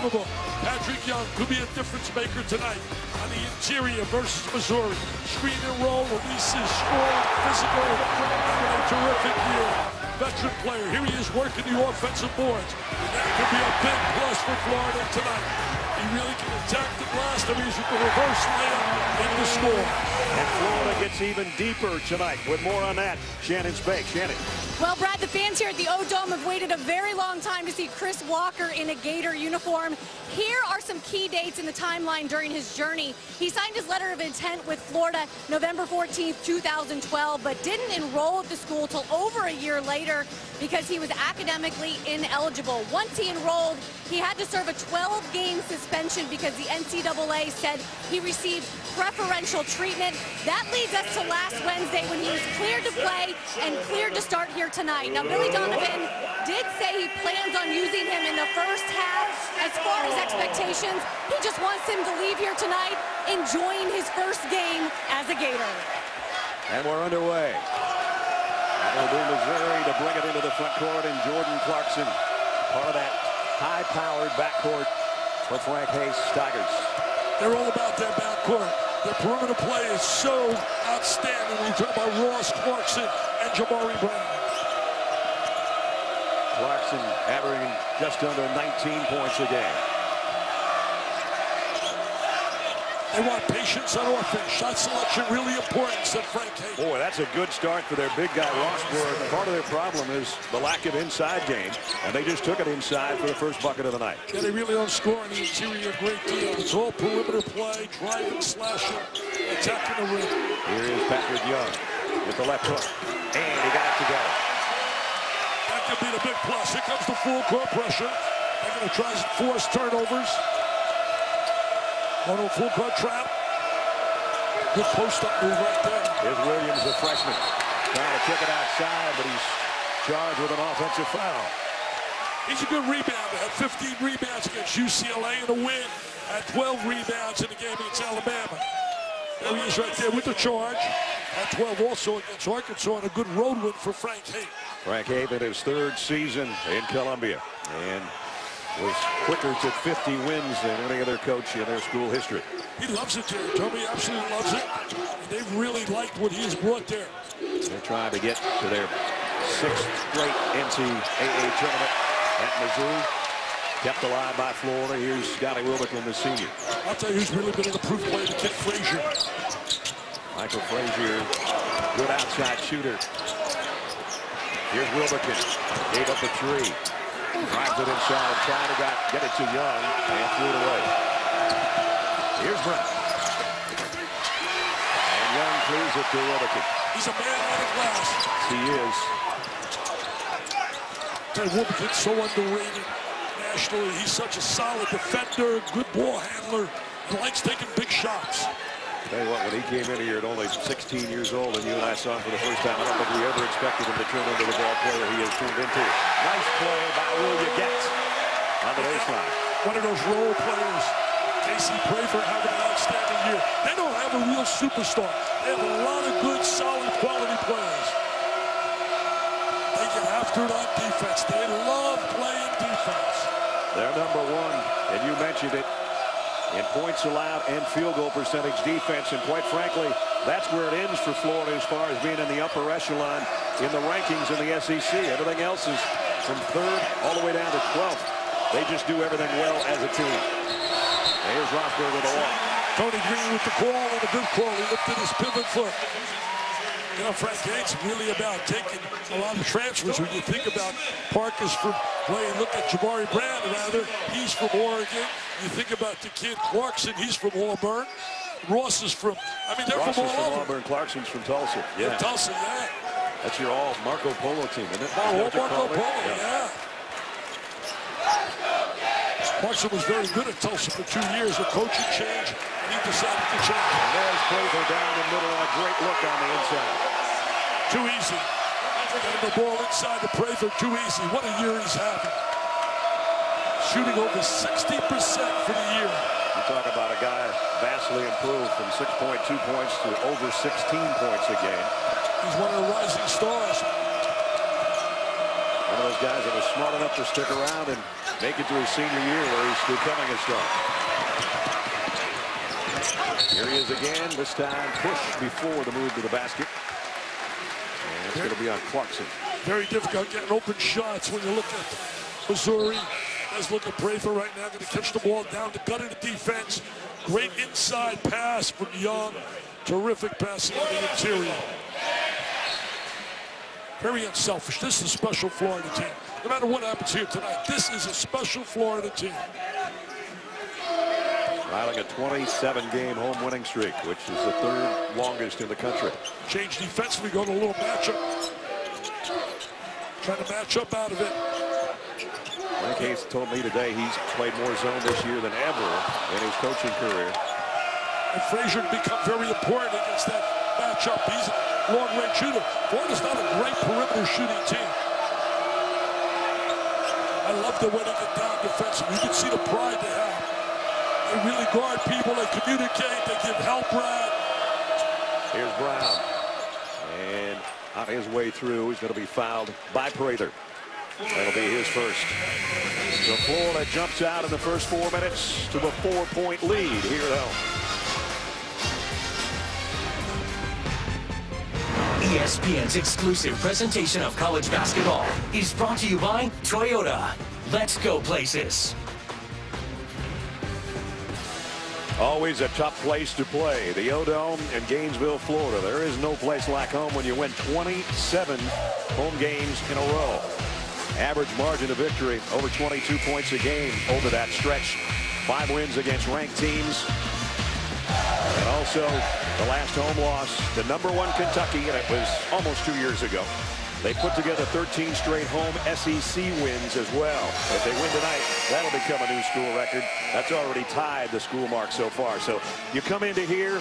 unbelievable. Patrick Young could be a difference maker tonight on the interior versus Missouri. Screen and roll, releases, scoring, physical, having a terrific year. Veteran player, here he is working the offensive boards. And that could be a big plus for Florida tonight. He really can attack the glass. I mean, he's with the reverse layup in the score. And Florida gets even deeper tonight. With more on that, Shannon Spake. Shannon. Well, Brad, the fans here at the O-Dome have waited a very long time to see Chris Walker in a Gator uniform. Here are some key dates in the timeline during his journey. He signed his letter of intent with Florida November 14th, 2012, but didn't enroll at the school till over a year later because he was academically ineligible. Once he enrolled, he had to serve a 12-game suspension because the NCAA said he received preferential treatment. That leads us to last Wednesday when he was cleared to play and cleared to start here tonight. Now, Billy Donovan did say he plans on using him in the first half. As far as expectations, he just wants him to leave here tonight enjoying his first game as a Gator. And we're underway. It'll be Missouri to bring it into the front court, and Jordan Clarkson, part of that high-powered backcourt for Frank Hayes Tigers. They're all about their backcourt. Their perimeter play is so outstanding when you talk about Ross Clarkson and Jabari Brown. Clarkson averaging just under 19 points a game. They want patience on offense. Shot selection really important, said Frank Hayes. Boy, that's a good start for their big guy, Rossberg. Part of their problem is the lack of inside game, and they just took it inside for the first bucket of the night. Yeah, they really don't score in the interior a great deal. It's all perimeter play, driving, slashing, attacking the rim. Here is Patrick Young with the left hook, and he got it to go. That could be the big plus. Here comes the full court pressure. They're going to try to force turnovers. One full court trap. Good post-up move right there. Here's Williams, the freshman, trying to kick it outside, but he's charged with an offensive foul. He's a good rebounder. Had 15 rebounds against UCLA in a win. Had 12 rebounds in the game against Alabama. There he is right there with the charge. Had 12 also against Arkansas, and a good road win for Frank Hayes. Frank Hayes in his third season in Columbia, and was quicker to 50 wins than any other coach in their school history. He loves it there. Toby absolutely loves it. And they've really liked what he has brought there. They're trying to get to their 6th straight NCAA tournament at Mizzou. Kept alive by Florida. Here's Scotty Wilbekin, the senior. I'll tell you who's really been an improved player, the kid Frazier. Michael Frazier, good outside shooter. Here's Wilbekin. Gave up a three. Drives it inside, trying to get it to Young, and threw it away. Here's Brown. And Young clears it to Wilbekin. He's a man on the glass. He is. Wilbekin's so underrated nationally. He's such a solid defender, good ball handler, and likes taking big shots. Tell you what, when he came in here at only 16 years old, and you and I saw him for the first time, I don't think we ever expected him to turn into the ball player he has turned into. Nice play by Will Yagetz on the baseline. One of those role players. Casey Prather having an outstanding year. They don't have a real superstar. They have a lot of good, solid, quality players. They get after it on defense. They love playing defense. They're number one, and you mentioned it, in points allowed and field goal percentage defense. And quite frankly, that's where it ends for Florida as far as being in the upper echelon in the rankings in the SEC. Everything else is from 3rd all the way down to 12th. They just do everything well as a team. Here's Rossberg with a walk. Tony Green with the call, and a good call. He lifted his pivot foot. You know, Frank Hayes really about taking a lot of transfers. When you think about Parker's from, well, you look at Jabari Brown, rather, he's from Oregon. You think about the kid Clarkson, he's from Auburn. Ross is from, I mean, they're Ross from is all from over. Auburn, Clarkson's from Tulsa. Yeah. From Tulsa, yeah. That's your all Marco Polo team, isn't it? Oh, Marco Polo, yeah. Clarkson was very good at Tulsa for 2 years. A coaching change, and he decided to change. And there's Prather down the middle, and a great look on the inside. Too easy. Getting the ball inside to Prather, too easy. What a year he's having. Shooting over 60% for the year. You talk about a guy vastly improved from 6.2 points to over 16 points a game. He's one of the rising stars. One of those guys that are smart enough to stick around and make it to his senior year where he's becoming a star. Here he is again, this time push before the move to the basket. And it's going to be on Clarkson. Very difficult getting open shots when you look at Missouri. Guys look at Prather right now, going to catch the ball down the gut of the defense. Great inside pass from Young. Terrific passing on the interior. Very unselfish. This is a special Florida team. No matter what happens here tonight, this is a special Florida team. Riding a 27-game home winning streak, which is the 3rd longest in the country. Change defensively, go to a little matchup. Trying to match up out of it. Frank Hayes told me today he's played more zone this year than ever in his coaching career. And Frazier become very important against that matchup. He's a long-range shooter. Florida's not a great perimeter shooting team. I love the way they get down defensively. You can see the pride they have. They really guard people. They communicate. They give help, Brad. Here's Brown. And on his way through, he's going to be fouled by Prather. That'll be his first. So Florida jumps out in the first 4 minutes to a 4-point lead here at home. ESPN's exclusive presentation of college basketball is brought to you by Toyota. Let's go places. Always a tough place to play. The O-Dome in Gainesville, Florida. There is no place like home when you win 27 home games in a row. Average margin of victory over 22 points a game over that stretch. 5 wins against ranked teams. And also the last home loss to #1 Kentucky, and it was almost 2 years ago. They put together 13 straight home SEC wins as well. If they win tonight, that'll become a new school record. That's already tied the school mark so far. So you come into here,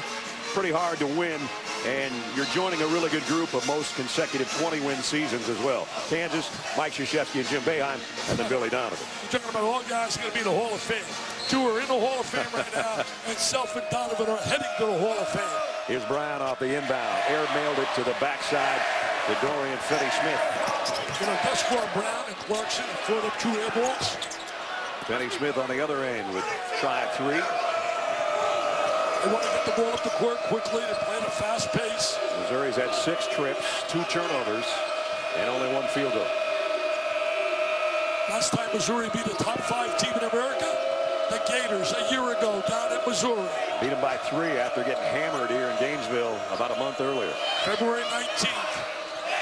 pretty hard to win, and you're joining a really good group of most consecutive 20-win seasons as well. Kansas, Mike Krzyzewski and Jim Boeheim, and then Billy Donovan. You're talking about all guys going to be in the Hall of Fame. 2 are in the Hall of Fame right now, and Self and Donovan are heading to the Hall of Fame. Here's Brown off the inbound. Air mailed it to the backside to Dorian Finney-Smith. You know, that's for Brown and Clarkson and throw up 2 air balls. Finney-Smith on the other end with try 3. They want to get the ball up the court quickly. They play at a fast pace. Missouri's had 6 trips, 2 turnovers, and only 1 field goal. Last time Missouri beat a top 5 team in America, the Gators, a year ago down at Missouri. Beat them by 3 after getting hammered here in Gainesville about a month earlier. February 19th,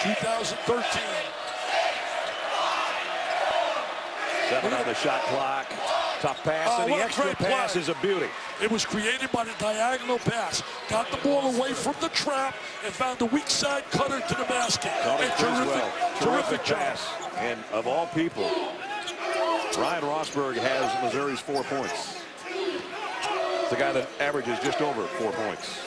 2013. 7 on the shot clock. Tough pass, and the extra pass is a beauty. It was created by the diagonal pass. Got the ball away from the trap and found the weak side cutter to the basket. Terrific pass. And of all people, Ryan Rosberg has Missouri's 4 points. It's the guy that averages just over 4 points.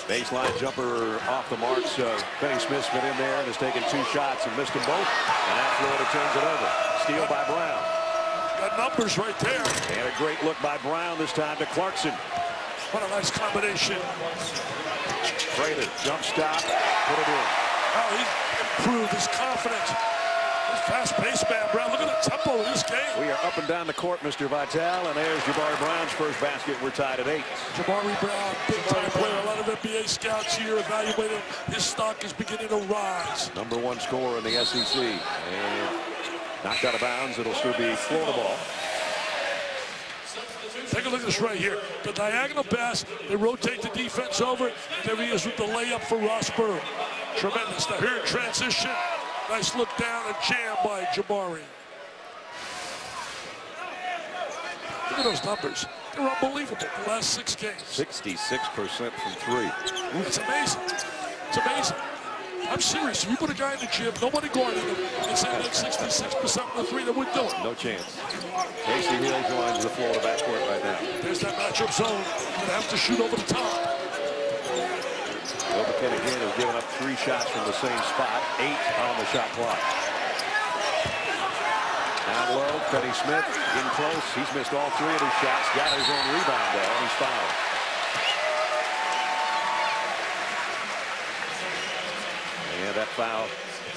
Baseline jumper off the marks. Finney-Smith's been in there and has taken 2 shots and missed them both. And now Florida turns it over. Steal by Brown. Got numbers right there. And a great look by Brown this time to Clarkson. What a nice combination. Prather, jump stop, put it in. Oh, he improved his confidence. His fast-paced man, Brown. Look at the tempo of this game. We are up and down the court, Mr. Vitale, and there's Jabari Brown's first basket. We're tied at 8. Jabari Brown, big-time player. A lot of NBA scouts here evaluating. His stock is beginning to rise. #1 scorer in the SEC. And knocked out of bounds. It'll still be Florida ball. Take a look at this right here. The diagonal pass, they rotate the defense over. There he is with the layup for Rosberg. Tremendous. Now here in transition, nice look down and jam by Jabari. Look at those numbers. They're unbelievable. The last 6 games. 66% from 3. It's amazing. It's amazing. I'm serious. If you put a guy in the gym, nobody guarding him, and say that's 66% from the 3, they wouldn't do it. No chance. Casey Hill joins the Florida backcourt right now. There's that matchup zone. Gonna have to shoot over the top. Wilbekin again has given up 3 shots from the same spot. 8 on the shot clock. Down low, Finney-Smith in close. He's missed all 3 of his shots. Got his own rebound though, and he's fouled. And that foul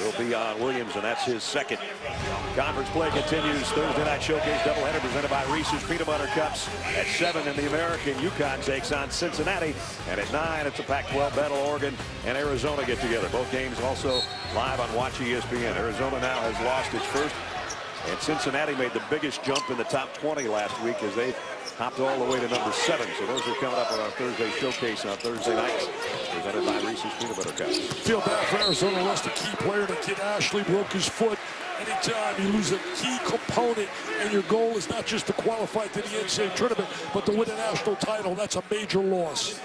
will be on Williams, and that's his second. Conference play continues. Thursday night showcase doubleheader presented by Reese's Peanut Butter Cups. At 7 in the American, UConn takes on Cincinnati. And at 9, it's a Pac-12 battle. Oregon and Arizona get together. Both games also live on Watch ESPN. Arizona now has lost its first. And Cincinnati made the biggest jump in the top 20 last week as they hopped all the way to number 7. So those are coming up on our Thursday showcase on Thursday nights, presented by Reese's Peanut Butter Cups. Feel bad for Arizona. Lost a key player. The kid Ashley broke his foot. Anytime you lose a key component and your goal is not just to qualify to the NCAA tournament, but to win a national title, that's a major loss.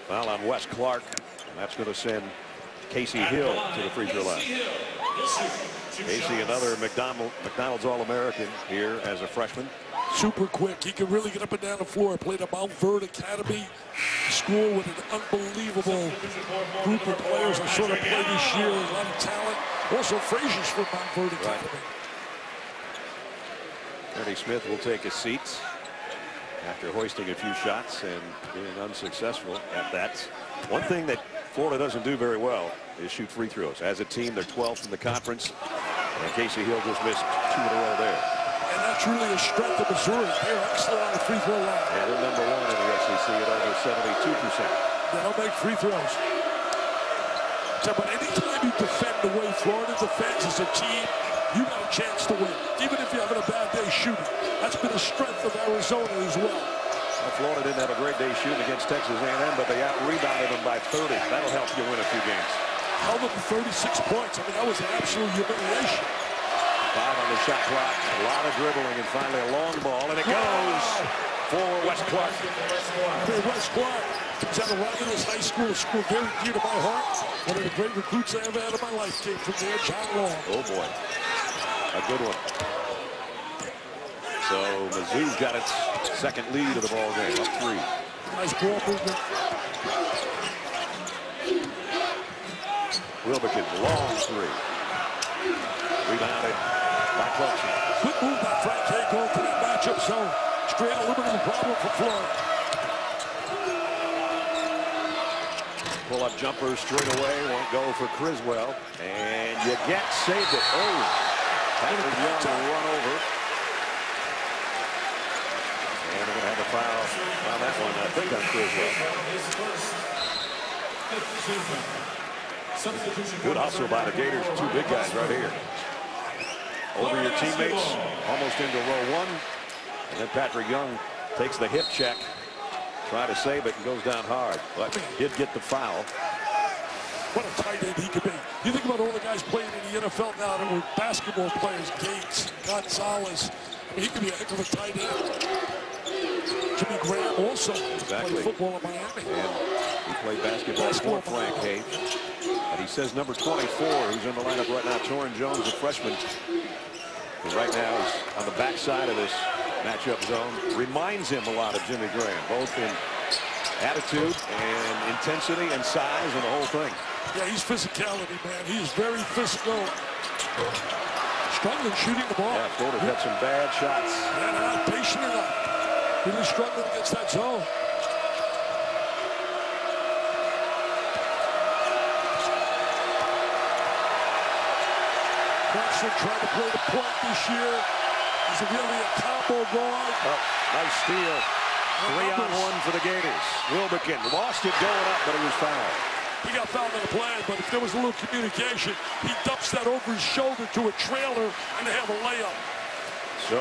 Foul on Wes Clark, and that's going to send Casey Hill to the free throw line. Casey, another McDonald's All-American here as a freshman. Super quick. He can really get up and down the floor. Played at Mount Verde Academy school with an unbelievable group of players. I saw them play this year. A lot of talent. Also, Frazier's from Mount Verde Academy. Ernie Smith will take a seat after hoisting a few shots and being unsuccessful at that. One thing that Florida doesn't do very well is shoot free throws. As a team, they're 12th in the conference. And Casey Hill just missed 2 in a row there. And that's really a strength of Missouri. They're excellent on the free throw line. And they're number 1 in the SEC at over 72%. They don't make free throws. But anytime you defend the way Florida defends as a team, you got a chance to win. Even if you're having a bad day shooting. That's been a strength of Arizona as well. Well, Florida didn't have a great day shooting against Texas A&M, but they out-rebounded them by 30. That'll help you win a few games. Held them to 36 points. I mean, that was an absolute humiliation. 5 on the shot clock. A lot of dribbling, and finally a long ball, and it goes for Wes Clark. Wes Clark comes out of Romulus High School, a school very dear to my heart. One of the great recruits I ever had in my life came from there, John Long. Oh, boy. A good one. So Mizzou's got its second lead of the ball game, up 3. Nice ball movement. Wilbekin, long 3. Rebounded by Clarkson. Good move by Frank K going to that matchup zone. It's created a little bit of a problem for Florida. Pull-up jumper straight away, won't go for Criswell. And you saved it. Oh, Patrick Young will run over. And they're going to have a foul on that one, I think, on Criswell. Good hustle by the Gators. 2 big guys right here. Over your teammates, almost into row 1. And then Patrick Young takes the hip check. Trying to save it and goes down hard. But did get the foul. What a tight end he could be. You think about all the guys playing in the NFL now that were basketball players. Gates, Gonzalez. I mean, he could be a heck of a tight end. Jimmy Graham also played football in Miami. And he played basketball for Frank Hay. And he says number 24, who's in the lineup right now, Torrin Jones, a freshman, who right now is on the backside of this matchup zone, reminds him a lot of Jimmy Graham, both in attitude and intensity and size and the whole thing. Yeah, he's physicality, man. He's very physical. Struggling shooting the ball. Yeah, Florida's had some bad shots. Yeah, they're not patient enough. Really struggling against that zone. Clarkson trying to play the point this year. He's really a combo guard. Oh, nice steal. 3-on-1 for the Gators. Wilbekin lost it going up, but he was fouled. He got fouled on the play, but if there was a little communication, he dumps that over his shoulder to a trailer, and they have a layup. So,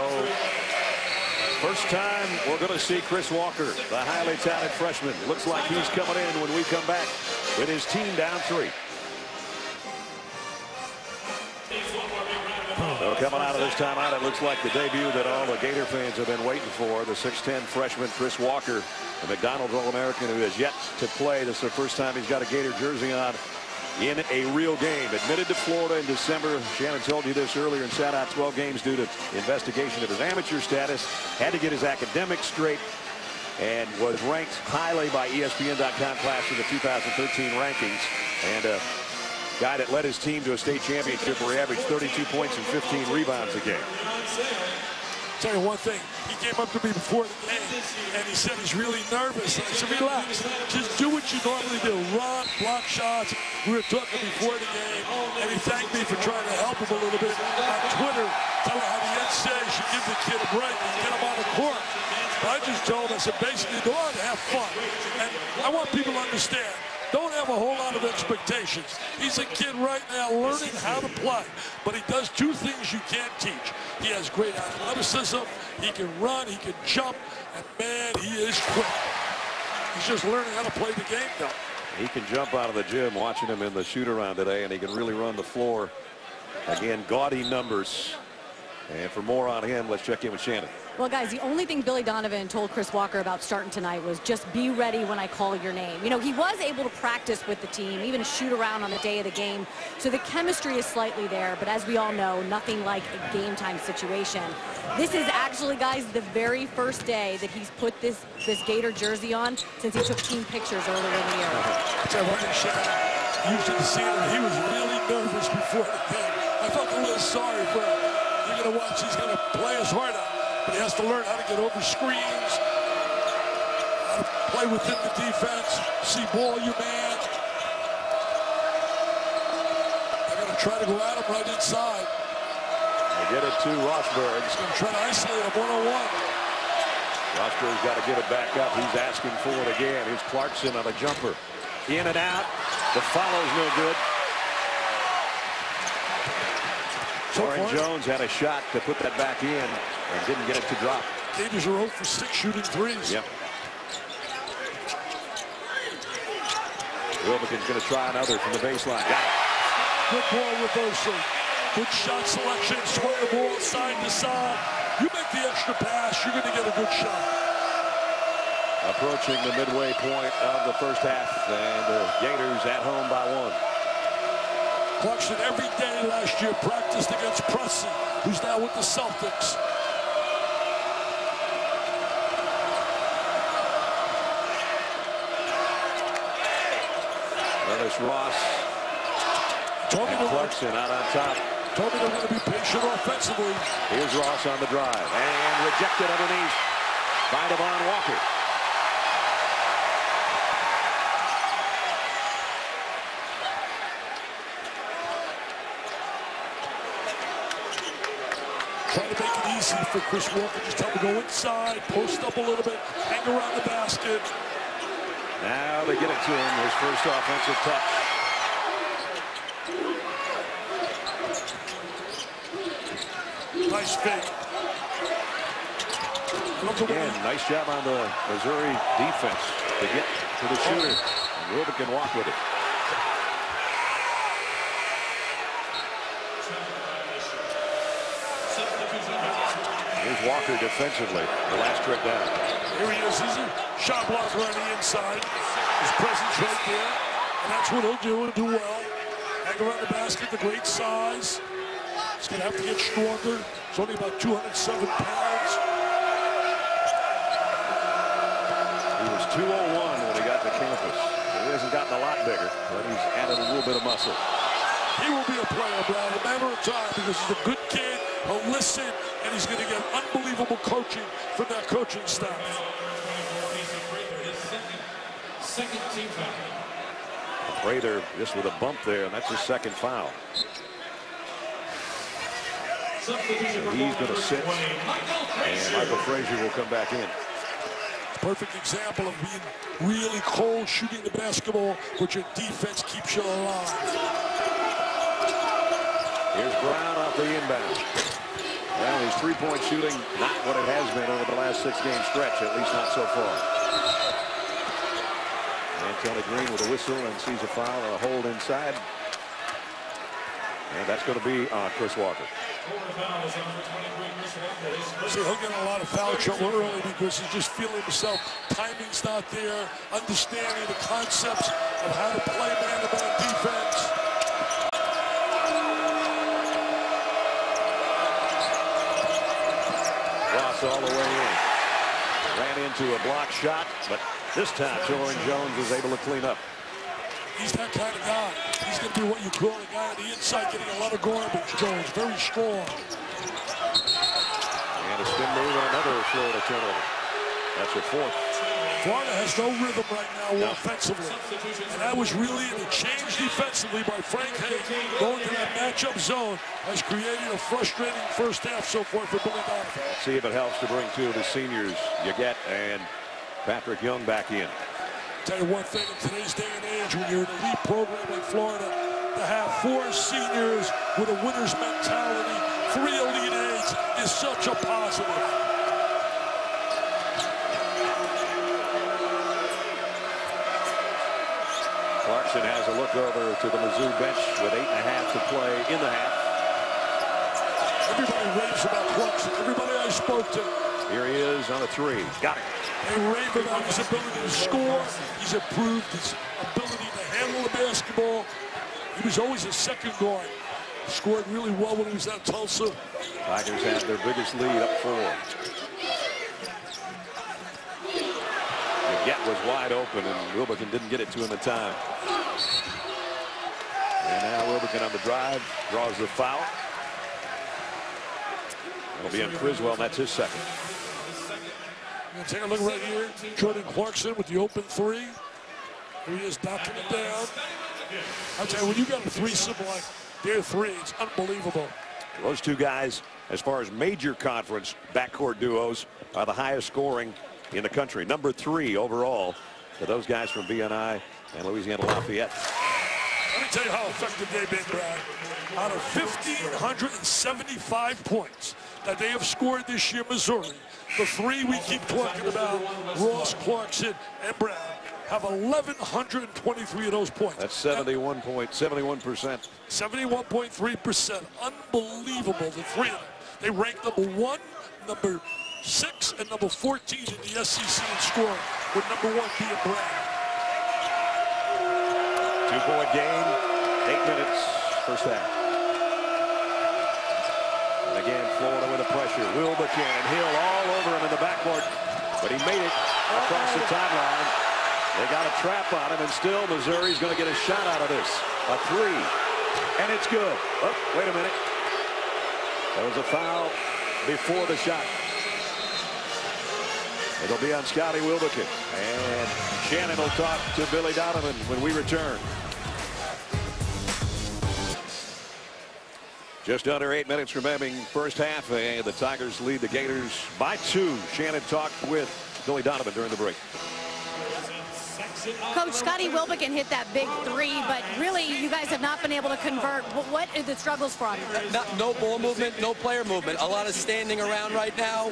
first time we're going to see Chris Walker, the highly talented freshman. Looks like he's coming in when we come back with his team down 3. So coming out of this timeout, it looks like the debut that all the Gator fans have been waiting for. The 6'10 freshman Chris Walker, the McDonald's All-American who has yet to play. This is the first time he's got a Gator jersey on in a real game. Admitted to Florida in December. Shannon told you this earlier and sat out 12 games due to investigation of his amateur status. Had to get his academics straight and was ranked highly by ESPN.com class in the 2013 rankings. And guy that led his team to a state championship where he averaged 32 points and 15 rebounds a game. Tell you one thing, he came up to me before the game, and he said he's really nervous. And I said, relax, just do what you normally do. Run, block shots. We were talking before the game, and he thanked me for trying to help him a little bit on Twitter, telling how the NCAA should give the kid a break and get him on the court. But I just told him, I said, basically, go out and have fun. And I want people to understand, don't have a whole lot of expectations. He's a kid right now learning how to play, but he does two things you can't teach. He has great athleticism, he can run, he can jump, and man, he is quick. He's just learning how to play the game now. He can jump out of the gym, watching him in the shoot-around today, and he can really run the floor. Again, gaudy numbers. And for more on him, let's check in with Shannon. Well, guys, the only thing Billy Donovan told Chris Walker about starting tonight was just be ready when I call your name. You know, he was able to practice with the team, even shoot around on the day of the game. So the chemistry is slightly there, but as we all know, nothing like a game time situation. This is actually, guys, the very first day that he's put this Gator jersey on since he took team pictures earlier in the year. So you should see him. He was really nervous before the game. I felt a little sorry for him. You're going to watch, he's going to play his heart out. But he has to learn how to get over screens, how to play within the defense, see ball you man. They're going to try to go at him right inside. They get it to Rosberg. He's going to try to isolate him one-on-one. Rosberg's got to get it back up. He's asking for it again. Here's Clarkson on a jumper. In and out. The follow's no good. Torrin Jones had a shot to put that back in and didn't get it to drop. Gators are 0 for 6 shooting threes. Yep. Wilbekin's going to try another from the baseline. Got it. Good ball reversal. Good shot selection. Swing the ball side to side. You make the extra pass, you're going to get a good shot. Approaching the midway point of the first half, and the Gators at home by 1. Clarkson every day last year practiced against Pressey, who's now with the Celtics. Ernest Ross and Clarkson out on top. Told me they're going to be patient offensively. Here's Ross on the drive, and rejected underneath by Devon Walker. Trying to make it easy for Chris Walker. Just tell him to go inside, post up a little bit, hang around the basket. Now they get it to him, his first offensive touch. Nice fake. Again, nice job on the Missouri defense to get to the shooter. And Wilbekin can walk with it. Here's Walker defensively, the last trip down. Here he is. He's a shot blocker on the inside. His presence right there. And that's what he'll do. He'll do well. Hang around the basket, the great size. He's going to have to get stronger. He's only about 207 pounds. He was 201 when he got to campus. He hasn't gotten a lot bigger, but he's added a little bit of muscle. He will be a player, Brad, a matter of time, because he's a good kid. He'll listen, and he's going to get unbelievable coaching from that coaching staff. Second team foul. Prather just with a bump there, and that's his second foul. He's going to sit, and Michael Frazier will come back in. Perfect example of being really cold, shooting the basketball, but your defense keeps you alive. Here's Brown off the inbound. Well, his three-point shooting, not what it has been over the last 6-game stretch, at least not so far. And Kelly Green with a whistle and sees a foul and a hold inside. And that's going to be on Chris Walker. See, he'll get a lot of foul trouble early because he's just feeling himself. Timing's not there. Understanding the concepts of how to play man-to-man defense. Ross all the way in. Ran into a block shot, but this time Torrin Jones was able to clean up. He's that kind of guy. He's going to be what you call a guy on the inside getting a lot of garbage. Jones, very strong. And And a spin move and another Florida turnover. That's her fourth. Florida has no rhythm right now offensively. And that was really a change defensively by Frank Hay. Going to that matchup zone has created a frustrating first half so far for Billy Donovan. See if it helps to bring two of the seniors, Yaget and Patrick Young, back in. Tell you one thing, in today's day and age, when you're an elite program like Florida, to have 4 seniors with a winner's mentality, 3 Elite Eights is such a positive. Clarkson has a look over to the Mizzou bench with 8.5 to play in the half. Everybody raves about Clarkson. Everybody I spoke to. Here he is on a 3. Got it. They rave about his ability to score. He's improved his ability to handle the basketball. He was always a second guard. Scored really well when he was at Tulsa. Tigers had their biggest lead up 4. Yaget was wide open, and Wilbekin didn't get it to him in time. And now Wilbekin on the drive, draws the foul. It'll be on Criswell, and that's his second. Take a look right here. Jordan Clarkson with the open 3. Here he is knocking it down. I tell you, when you got a threesome like their 3, it's unbelievable. Those two guys, as far as major conference backcourt duos, are the highest scoring in the country. Number 3 overall for those guys from BNI and Louisiana Lafayette. Let me tell you how effective they've been, Brad. Out of 1,575 points that they have scored this year, Missouri, the 3 we keep talking about, Ross, Clarkson, and Brown, have 1,123 of those points. That's 71%. 71.3%. Unbelievable, the 3 of them. They rank number 1, number 6, and number 14 in the SEC in scoring, with number 1 being Brown. 2-point game, 8 minutes, first half. And again, Florida with the pressure. Wilbekin and Hill all over him in the backcourt, but he made it across the timeline. They got a trap on him, and still Missouri's going to get a shot out of this. A 3, and it's good. Oh, wait a minute. There was a foul before the shot. It'll be on Scotty Wilbekin. And Shannon will talk to Billy Donovan when we return. Just under 8 minutes remaining first half, and the Tigers lead the Gators by 2. Shannon talked with Billy Donovan during the break. Coach, Scotty Wilbekin hit that big 3, but really you guys have not been able to convert. What are the struggles for him? No ball movement, no player movement. A lot of standing around right now,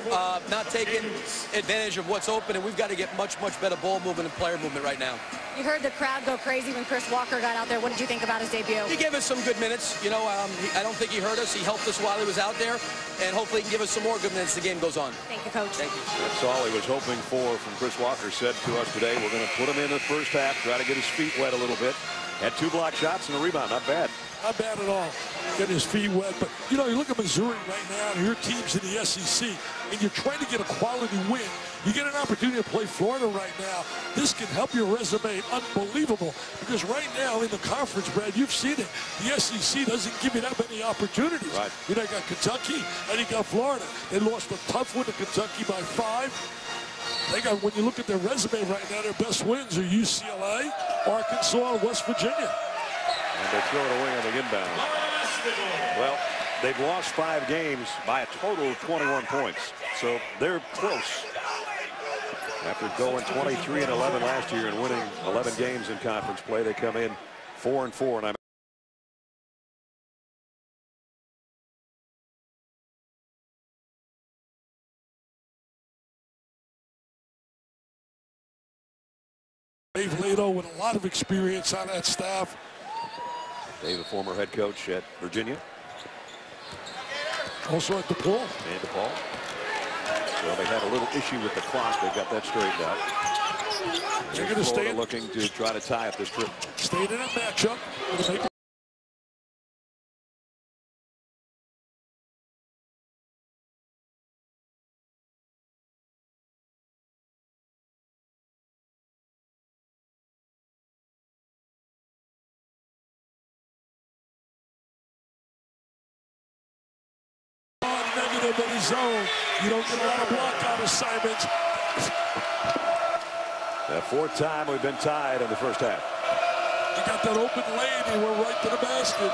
not taking advantage of what's open, and we've got to get much better ball movement and player movement right now. You heard the crowd go crazy when Chris Walker got out there. What did you think about his debut? He gave us some good minutes. You know, I don't think he hurt us. He helped us while he was out there, and hopefully he can give us some more good minutes as the game goes on. Thank you, Coach. Thank you. That's all he was hoping for from Chris Walker. Said to us today, we're going to put him in the first half, try to get his feet wet a little bit. Had 2 block shots and a rebound. Not bad. Not bad at all. Get his feet wet. But, you know, you look at Missouri right now, and your team's in the SEC, and you're trying to get a quality win. You get an opportunity to play Florida right now. This can help your resume unbelievable, because right now in the conference, Brad, you've seen it. The SEC doesn't give you that many opportunities. Right. You know, you got Kentucky and you got Florida. They lost a tough one to Kentucky by 5. They got, when you look at their resume right now, their best wins are UCLA, Arkansas, and West Virginia. And they throw it away on the inbound. Well, they've lost 5 games by a total of 21 points. So they're close. After going 23-11 last year and winning 11 games in conference play, they come in 4-4. And Dave Leto with a lot of experience on that staff. Dave, the former head coach at Virginia. Also at DePaul. And DePaul. Well, they had a little issue with the clock. They got that straightened out. They're going to stay looking to try to tie up this trip. Stayed in a matchup. him in his zone. You don't get a lot of block-out assignments. The fourth time we've been tied in the first half. He got that open lane. He went right to the basket.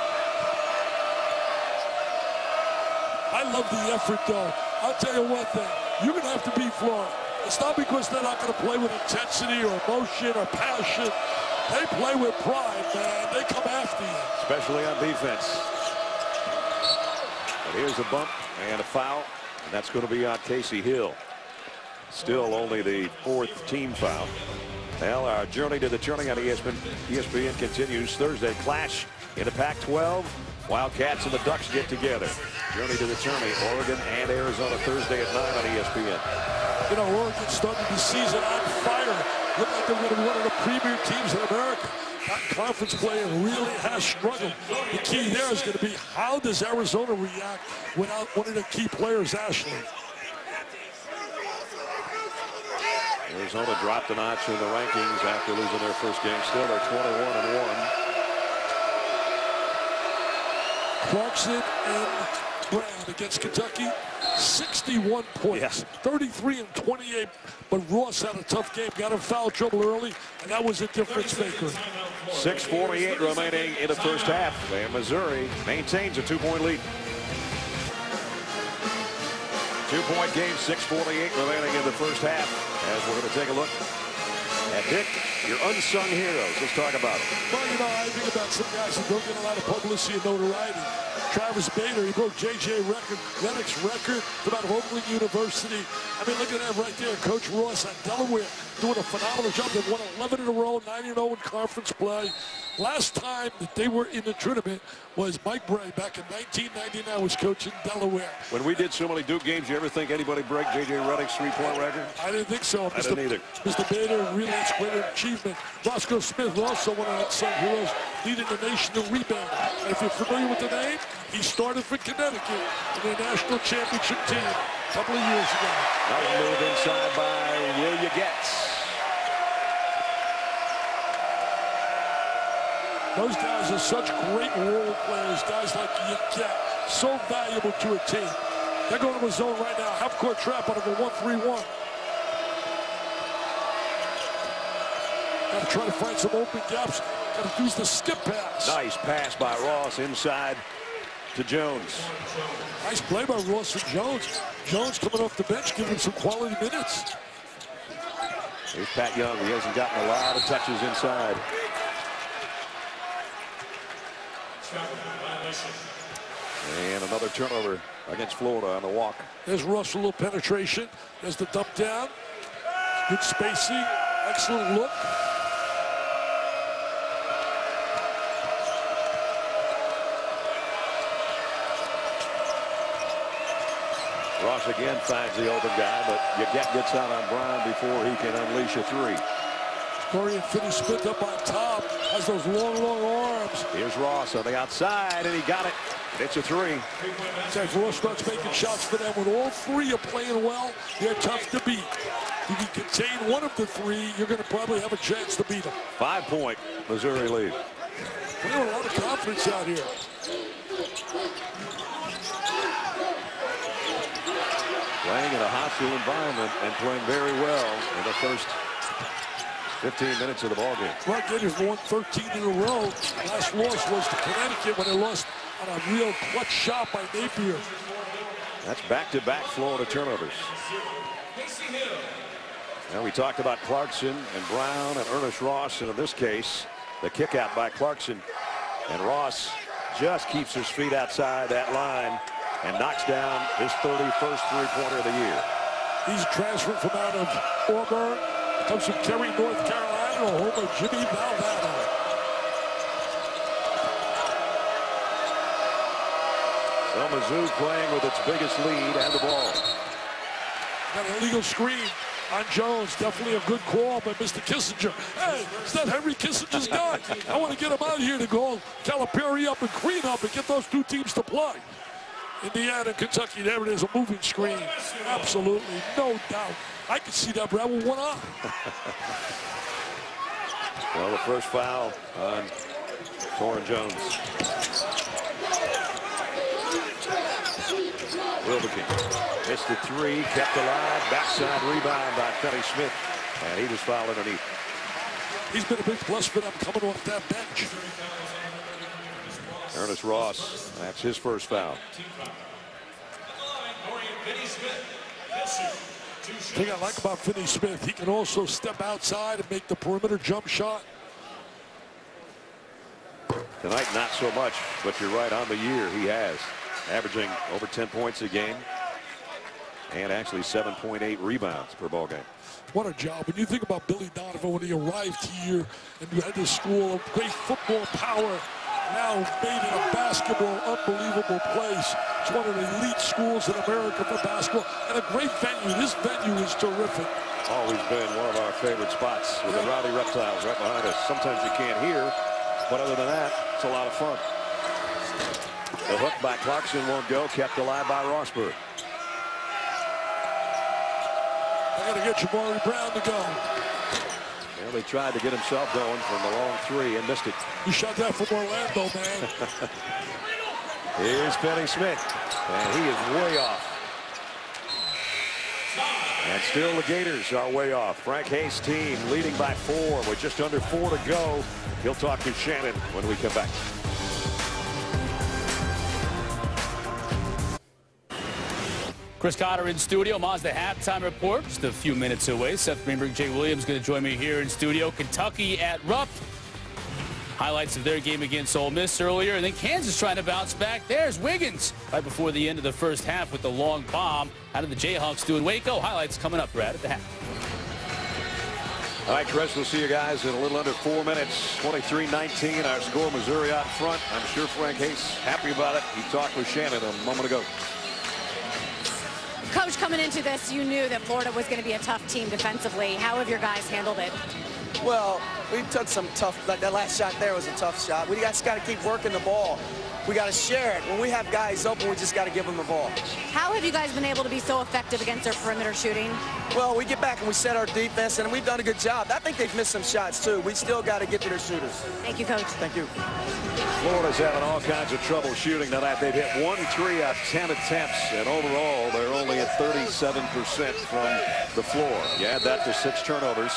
I love the effort, though. I'll tell you one thing. You're going to have to beat Florida. It's not because they're not going to play with intensity or emotion or passion. They play with pride, man. They come after you. Especially on defense. But here's a bump and a foul. And that's going to be on Casey Hill. Still only the fourth team foul. Well, our journey to the tourney on ESPN continues. Thursday, clash in the Pac-12. Wildcats and the Ducks get together. Journey to the tourney, Oregon and Arizona, Thursday at 9 on ESPN. You know, Oregon started the season on fire. Looked like they were going to be one of the premier teams in America. That conference play really has struggled. The key there is going to be, how does Arizona react without one of the key players, Ashley? Arizona dropped a notch in the rankings after losing their first game. Still, they're 21-1. Clarkson and Brown against Kentucky, 61 points, 33 and 28. But Ross had a tough game, got in foul trouble early, and that was a difference maker. 6:48 remaining in the first half, and Missouri maintains a 2-point lead. 2-point game, 6:48 remaining in the first half. As we're going to take a look at Dick, your unsung heroes. Let's talk about them. Well, you know, I think about some guys who don't get a lot of publicity and notoriety. Travis Bader, he broke J.J. Redick's record come out of Oakland University. I mean, look at that right there. Coach Ross at Delaware doing a phenomenal job. They've won 11 in a row, 9-0 in conference play. Last time that they were in the tournament was Mike Bray back in 1999 was coaching Delaware. When we did so many Duke games, you ever think anybody break J.J. Redick's 3-point record? I didn't think so. I didn't either. Mr. Bader, really, that's great achievement. Roscoe Smith, also one of the unsung heroes, leading the nation in rebound. And if you're familiar with the name, he started for Connecticut in their national championship team a couple of years ago. Nice move inside by Will Yagetz. Those guys are such great role players, guys like Yagetz, so valuable to a team. They're going to a zone right now, half-court trap out of a 1-3-1. Got to try to find some open gaps. Got to use the skip pass. Nice pass by Ross inside to Jones. Nice play by Ross and Jones. Jones coming off the bench, giving him some quality minutes. Here's Pat Young. He hasn't gotten a lot of touches inside. And another turnover against Florida on the walk. There's Ross, a little penetration. There's the dump down. Good spacing. Excellent look. Ross again finds the open guy, but Yagetz gets out on Brown before he can unleash a three. Dorian Finney-Smith up on top, has those long arms. Here's Ross on the outside, and he got it. It's a three. As Ross starts making shots for them, when all three are playing well, they're tough to beat. If you can contain one of the three, you're going to probably have a chance to beat them. 5-point Missouri lead. We have a lot of confidence out here. Playing in a hostile environment and playing very well in the first 15 minutes of the ballgame. Clark Gators won 13 in a row. Last loss was to Connecticut when they lost on a real clutch shot by Napier. That's back-to-back Florida turnovers. Now we talked about Clarkson and Brown and Ernest Ross, and in this case, the kick out by Clarkson. And Ross just keeps his feet outside that line and knocks down his 31st three-pointer of the year. He's transferred from out of Auburn. Comes from Cary, North Carolina, home of Jimmy Valvano. So Mizzou playing with its biggest lead and the ball. Got an illegal screen on Jones. Definitely a good call by Mr. Kissinger. Hey, it's not Henry Kissinger's guy. I want to get him out here to go Calipari up and Green up and get those two teams to play. Indiana, Kentucky, there it is, a moving screen. Absolutely, no doubt. I can see that Brad with one eye. Well, the first foul on Torrin Jones. Wilbekin missed the three, kept alive, backside rebound by Finney Smith, and he was fouled underneath. He's been a big plus for them coming off that bench. Ernest Ross, that's his first foul. The thing I like about Finney Smith, he can also step outside and make the perimeter jump shot. Tonight, not so much, but you're right, on the year he has, averaging over 10 points a game and actually 7.8 rebounds per ball game. What a job. When you think about Billy Donovan when he arrived here and you had this school of great football power, now made it a basketball unbelievable place. It's one of the elite schools in America for basketball and a great venue. This venue is terrific. Always been one of our favorite spots with the Rowdy Reptiles right behind us. Sometimes you can't hear, but other than that, it's a lot of fun. The hook by Clarkson won't go, kept alive by Rossberg. I got to get Jabari Brown to go. Well, they tried to get himself going from the long three and missed it. You shot that from Orlando, man. Here's Finney Smith, and he is way off. And still the Gators are way off. Frank Hayes' team leading by 4 with just under 4 to go. He'll talk to Shannon when we come back. Chris Cotter in studio. Mazda halftime report. Just a few minutes away. Seth Greenberg, Jay Williams going to join me here in studio. Kentucky at Rupp. Highlights of their game against Ole Miss earlier. And then Kansas trying to bounce back. There's Wiggins right before the end of the first half with the long bomb. How did the Jayhawks do in Waco? Highlights coming up, Brad, at the half. All right, Chris, we'll see you guys in a little under 4 minutes. 23-19, our score, Missouri out front. I'm sure Frank Hayes happy about it. He talked with Shannon a moment ago. Coach, coming into this, you knew that Florida was going to be a tough team defensively. How have your guys handled it? Well, we took some tough, like that last shot there was a tough shot. We just got to keep working the ball. We got to share it. When we have guys open, we just got to give them the ball. How have you guys been able to be so effective against their perimeter shooting? Well, we get back and we set our defense, and we've done a good job. I think they've missed some shots, too. We still got to get to their shooters. Thank you, Coach. Thank you. Florida's having all kinds of trouble shooting tonight. They've hit 1 3 out of 10 attempts, and overall, they're only at 37% from the floor. You add that to 6 turnovers,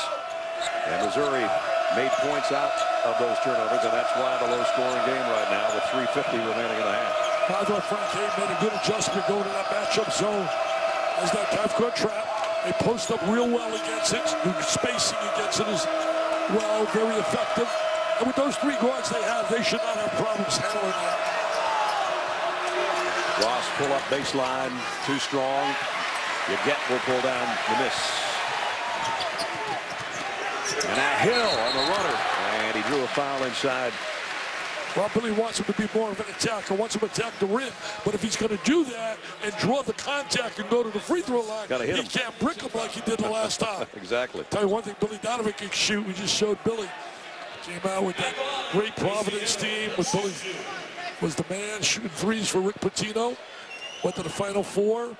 and Missouri made points out of those turnovers, and that's why the low-scoring game right now with 3:50 remaining in the half. I thought Frank Hayes made a good adjustment going to that matchup zone. As that half-court trap, they post up real well against it. The spacing against it is, well, very effective. And with those 3 guards they have, they should not have problems handling that. Ross pull up baseline, too strong. You get will pull down the miss. And now Hill on the runner, and he drew a foul inside. Well, Billy wants him to be more of an attacker, wants him to attack the rim. But if he's going to do that and draw the contact and go to the free throw line, he can't brick him like he did the last time. Exactly. Tell you one thing, Billy Donovan can shoot. We just showed Billy. Came out with that great Providence team. With Billy was the man shooting threes for Rick Pitino. Went to the Final Four.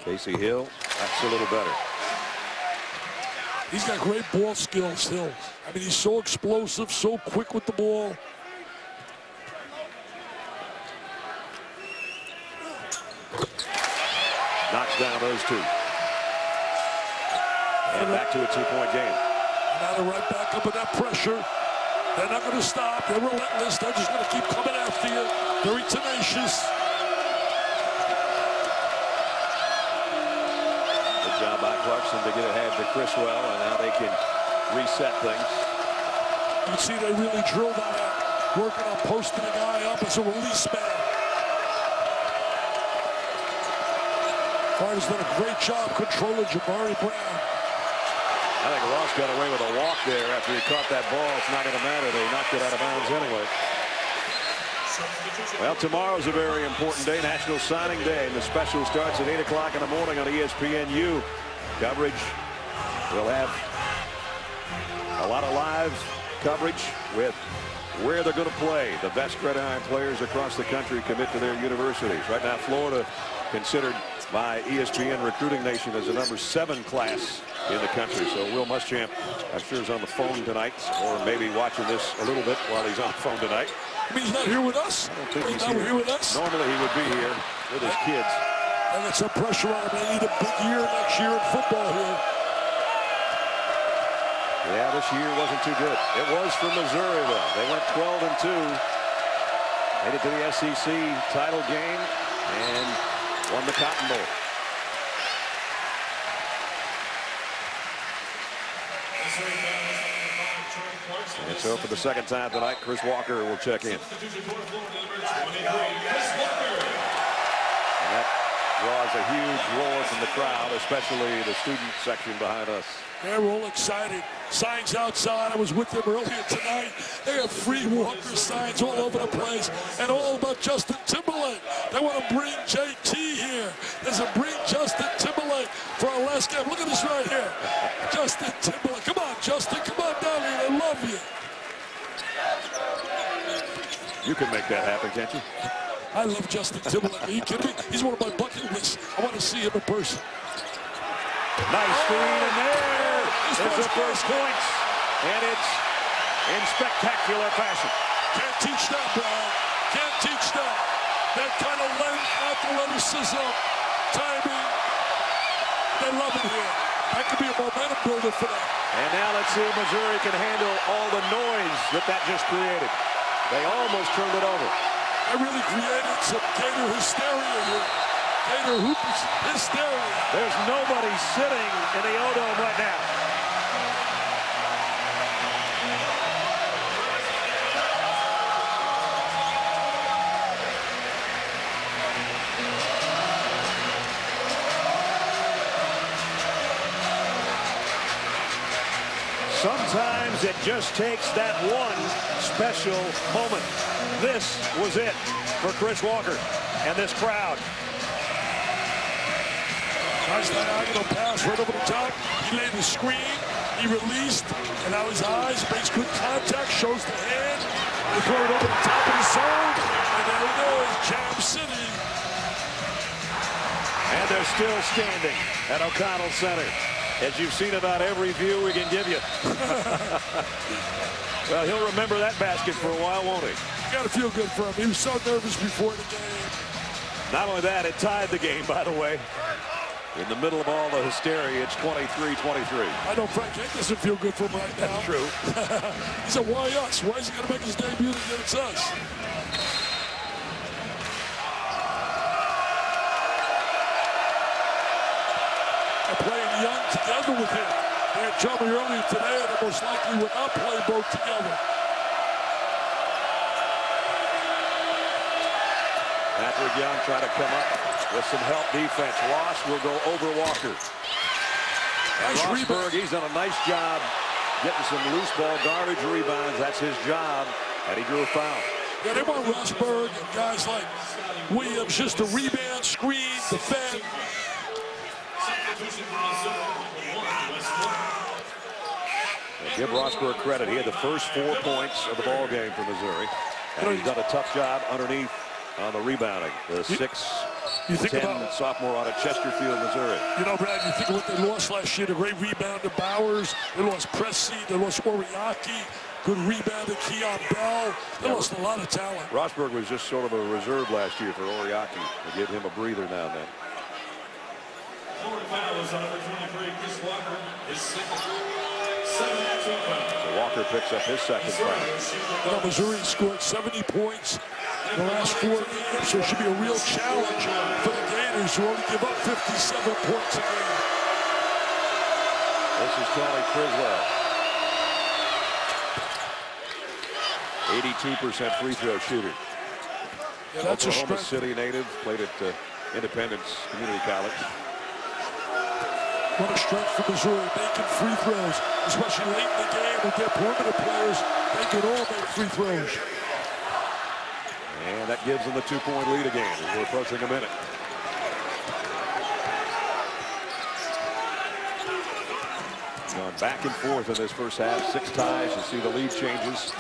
Casey Hill, that's a little better. He's got great ball skills, Hill. I mean, he's so explosive, so quick with the ball. Knocks down those 2. And back to a 2-point game. Now they're right back up with that pressure. They're not going to stop. They're relentless. They're just going to keep coming after you. Very tenacious. Good job by Clarkson to get ahead to Criswell, and now they can reset things. You see they really drilled on that, working on posting a guy up as a release man. Carter's done a great job controlling Jabari Brown. I think Ross got away with a walk there after he caught that ball. It's not going to matter. They knocked it out of bounds anyway. Well, tomorrow's a very important day, National Signing Day, and the special starts at 8 o'clock in the morning on ESPNU. Coverage. We'll have a lot of live coverage with where they're going to play. The best Gridiron players across the country commit to their universities. Right now, Florida considered by ESPN Recruiting Nation as the #7 class in the country. So Will Muschamp, I'm sure, is on the phone tonight, or maybe watching this a little bit while he's on the phone tonight. I mean, he's not here with us? I don't think he's not here with us? Normally he would be here. with his kids. And get some pressure on him. They need a big year next year in football here. Yeah, this year wasn't too good. It was for Missouri, though. They went 12-2. Made it to the SEC title game and won the Cotton Bowl. And so for the second time tonight, Chris Walker will check in. And that draws a huge roar from the crowd, especially the student section behind us. They're all excited. Signs outside. I was with them earlier tonight. They have free Walker signs all over the place, and all about Justin Timberlake. They want to bring JT here. There's a bring Justin Timberlake for our last game. Look at this right here. Justin Timberlake. Come on, Justin. Come on down here. They love you. You can make that happen, can't you? I love Justin Timberlake. Are you kidding me? He's one of my bucket lists. I want to see him in person. Nice feed, and there is the first points, and it's in spectacular fashion. Can't teach that, Brian. Can't teach that. That kind of length, athleticism, timing. They love it here. That could be a momentum builder for them. And now let's see if Missouri can handle all the noise that just created. They almost turned it over. I really created some Gator hysteria here. Gator hoops hysteria. There's nobody sitting in the O-Dome right now. Sometimes it just takes that one special moment. This was it for Chris Walker and this crowd. Nice diagonal pass right over the top. He laid the screen. He released. And now his eyes makes good contact. Shows the hand. They throw it over the top of the zone. And there it is. Jam City. And they're still standing at O'Connell Center. As you've seen about every view we can give you. Well, he'll remember that basket for a while, won't he? You got to feel good for him. He was so nervous before the game. Not only that, it tied the game, by the way. In the middle of all the hysteria, it's 23-23. I know Frank Hank doesn't feel good for him right now. That's true. He said, why us? Why is he going to make his debut against us? They're playing young together with him. They had told me earlier today that they most likely would not play both together. Patrick Young trying to come up with some help defense. Ross will go over Walker. And Rosberg, he's done a nice job getting some loose ball garbage rebounds. That's his job, and he drew a foul. Yeah, they want Rosberg and guys like Williams just to rebound, screen, defend. And give Rosberg credit. He had the first 4 points of the ball game for Missouri, and he's done a tough job underneath on the rebounding. The 6'10" sophomore out of Chesterfield, Missouri. You know, Brad, you think of what they lost last year, the great rebounder Bowers. They lost Pressey. They lost Oriaki. Good rebounder Keon Bell. They lost a lot of talent. Rosberg was just sort of a reserve last year for Oriaki. They give him a breather now and then. So Walker picks up his second foul. You know, Missouri scored 70 points in the last 4 games, so it should be a real challenge for the Gators, who only give up 57 points a game. This is Tony Criswell. 82% free throw shooter. Yeah, that's Oklahoma a strength. City native, played at Independence Community College. What a strength for Missouri, making free throws, especially late in the game with their perimeter players. They can all make free throws. And that gives them the 2-point lead again as we're approaching a minute. Gone back and forth in this first half. 6 ties. You see the lead changes.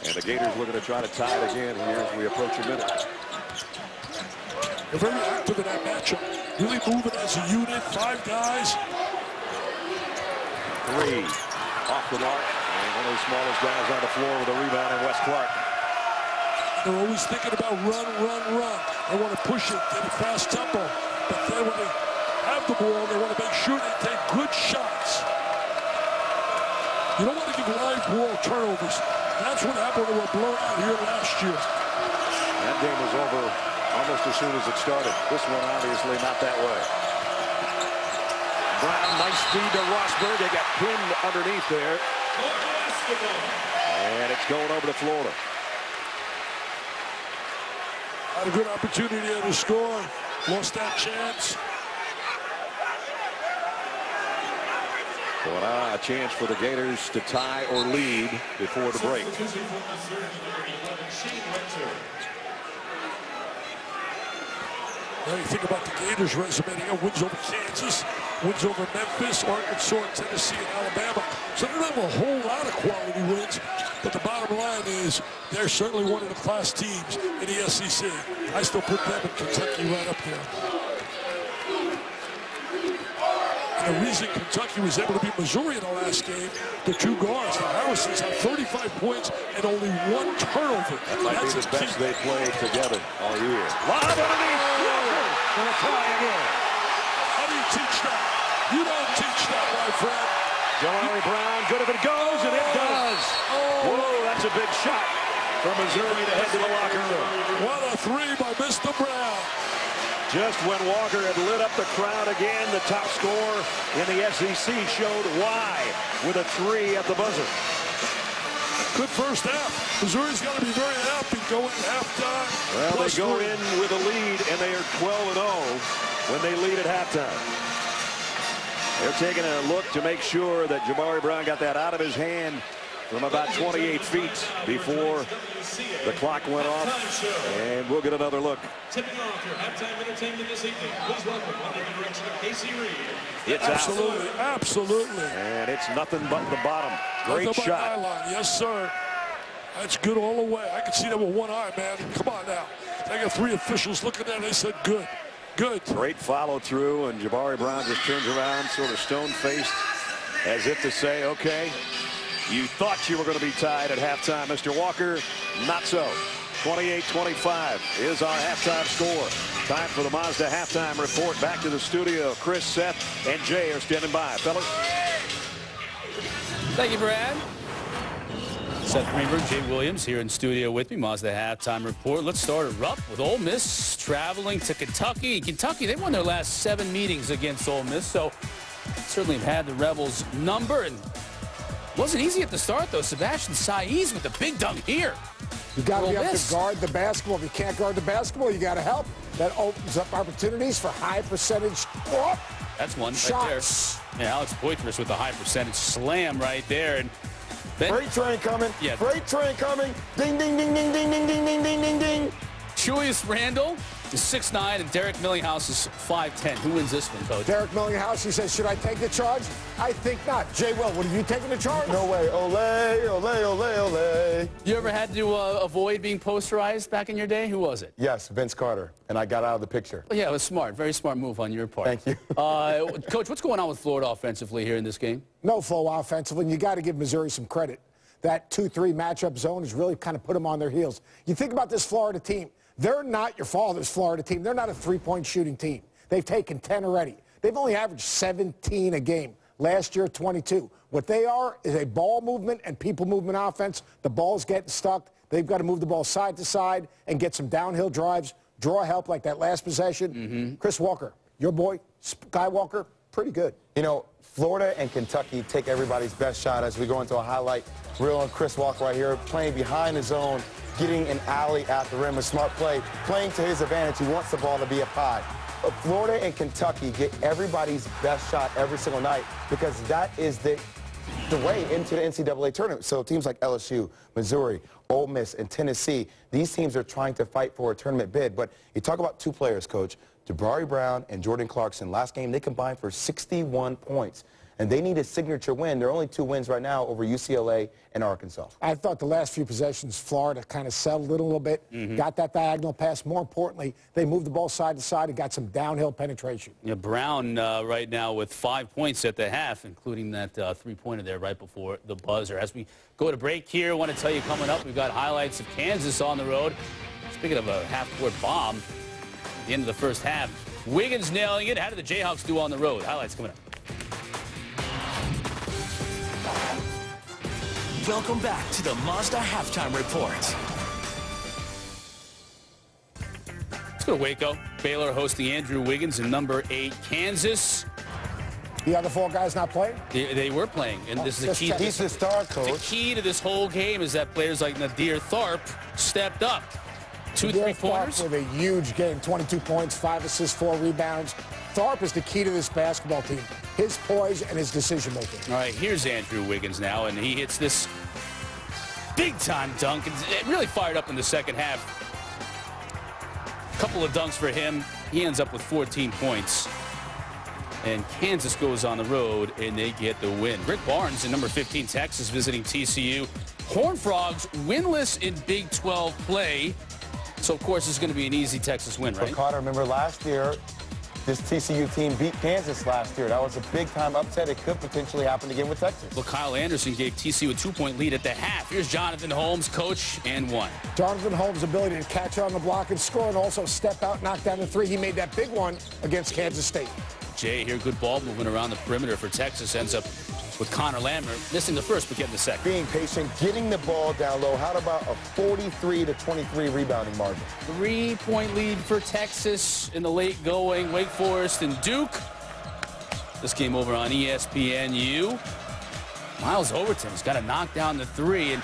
And the Gators looking to try to tie it again here as we approach a minute. They're very active in that matchup. Really moving as a unit. 5 guys. 3 off the mark. And one of the smallest guys on the floor with a rebound in Wes Clark. They're always thinking about run, run, run. They want to push it, get a fast tempo. But then when they have the ball, they want to make sure they take good shots. You don't want to give live ball turnovers. That's what happened when we were blown out here last year. That game was over almost as soon as it started. This one obviously not that way. Brown, nice feed to Rosberg. They got pinned underneath there. And it's going over to Florida. Had a good opportunity to score. Lost that chance. So a chance for the Gators to tie or lead before the break. Now you think about the Gators' resume. They got wins over Kansas, wins over Memphis, Arkansas, Tennessee, and Alabama. So they don't have a whole lot of quality wins. But the bottom line is they're certainly one of the class teams in the SEC. I still put them and Kentucky right up there. And the reason Kentucky was able to beat Missouri in the last game, the two guards, the Harrisons, had 35 points and only 1 turnover. That might be the best they played together all year. Lob underneath. Gonna try again. How do you teach that? You don't teach that, my friend. Jabari Brown, good if it goes, and it does. Whoa, that's a big shot from Missouri to head to the locker room. What a three by Mr. Brown. Just when Walker had lit up the crowd again, the top scorer in the SEC showed why with a 3 at the buzzer. Good first half. Missouri's got to be very happy going halftime. Well, they go in with a lead, and they are 12-0 when they lead at halftime. They're taking a look to make sure that Jabari Brown got that out of his hand from about 28 feet before the clock went off. And we'll get another look. Tipping off your halftime entertainment this evening. Please welcome under the direction of Casey Reed. It's absolutely, out. Absolutely. And it's nothing but the bottom. Great shot. Yes, sir. That's good all the way. I can see that with one eye, man. Come on now. They got 3 officials looking at it. They said good. Good. Great follow through, and Jabari Brown just turns around, sort of stone-faced, as if to say, okay, you thought you were going to be tied at halftime, Mr. Walker. Not so. 28-25 is our halftime score. Time for the Mazda halftime report. Back to the studio. Chris, Seth, and Jay are standing by. Fellas. Thank you, Brad. Seth Greenberg, Jay Williams here in studio with me. Mazda halftime report. Let's start it up with Ole Miss traveling to Kentucky. Kentucky, they won their last 7 meetings against Ole Miss, so certainly have had the Rebels' number. And it wasn't easy at the start, though. Sebastian Saiz with the big dunk here. You got to be able to guard the basketball. If you can't guard the basketball, you got to help. That opens up opportunities for high percentage. That's one shots. Right there. Yeah, Alex Poitras with the high percentage slam right there. And then, freight train coming. Yeah. Freight train coming. Ding, ding, ding, ding, ding, ding, ding, ding, ding, ding, ding. Julius Randle is 6'9", and Derek Millinghouse is 5'10". Who wins this one, Coach? Derek Millinghouse, he says, should I take the charge? I think not. Jay Will, what, have you taken the charge? No way. Ole, ole, ole, ole. You ever had to avoid being posterized back in your day? Who was it? Yes, Vince Carter, and I got out of the picture. Well, yeah, it was smart. Very smart move on your part. Thank you. Coach, what's going on with Florida offensively here in this game? No flow offensively, and you got to give Missouri some credit. That 2-3 matchup zone has really kind of put them on their heels. You think about this Florida team. They're not your father's Florida team. They're not a three-point shooting team. They've taken 10 already. They've only averaged 17 a game. Last year, 22. What they are is a ball movement and people movement offense. The ball's getting stuck. They've got to move the ball side to side and get some downhill drives, draw help like that last possession. Chris Walker, your boy, Skywalker, pretty good. You know, Florida and Kentucky take everybody's best shot as we go into a highlight reel on Chris Walker right here, playing behind his zone, getting an alley at the rim, a smart play, playing to his advantage. He wants the ball to be up high. But Florida and Kentucky get everybody's best shot every single night because that is the way into the NCAA tournament. So teams like LSU, Missouri, Ole Miss, and Tennessee, these teams are trying to fight for a tournament bid. But you talk about 2 players, Coach, Jabari Brown and Jordan Clarkson. Last game, they combined for 61 points. And they need a signature win. There are only 2 wins right now over UCLA and Arkansas. I thought the last few possessions, Florida kind of settled it a little bit, got that diagonal pass. More importantly, they moved the ball side to side and got some downhill penetration. Yeah, Brown right now with 5 points at the half, including that three-pointer there right before the buzzer. As we go to break here, I want to tell you coming up, we've got highlights of Kansas on the road. Speaking of a half-court bomb, the end of the first half. Wiggins nailing it. How did the Jayhawks do on the road? Highlights coming up. Welcome back to the Mazda Halftime Report. Let's go to Waco. Baylor hosting Andrew Wiggins in number 8, Kansas. The other 4 guys not playing? They were playing, and this is the key. He's the star coach. The key to this whole game is that players like Nadir Tharp stepped up. 2 3-pointers. With a huge game, 22 points, 5 assists, 4 rebounds. Tharp is the key to this basketball team. His poise and his decision-making. All right, here's Andrew Wiggins now, and he hits this big-time dunk. It really fired up in the second half. Couple of dunks for him. He ends up with 14 points. And Kansas goes on the road, and they get the win. Rick Barnes in number 15, Texas, visiting TCU. Horned Frogs winless in Big 12 play. So, of course, it's going to be an easy Texas win, right? But Carter, remember last year, this TCU team beat Kansas last year. That was a big-time upset. It could potentially happen again with Texas. Well, Kyle Anderson gave TCU a 2-point lead at the half. Here's Jonathan Holmes, coach, and one. Jonathan Holmes' ability to catch on the block and score, and also step out, knock down the 3. He made that big one against Kansas State. Jay here, good ball movement around the perimeter for Texas. Ends up with Connor Lambert missing the first, but getting the second. Being patient, getting the ball down low. How about a 43-23 rebounding margin? 3-point lead for Texas in the late going. Wake Forest and Duke. This game over on ESPNU. Miles Overton's got to knock down the 3. And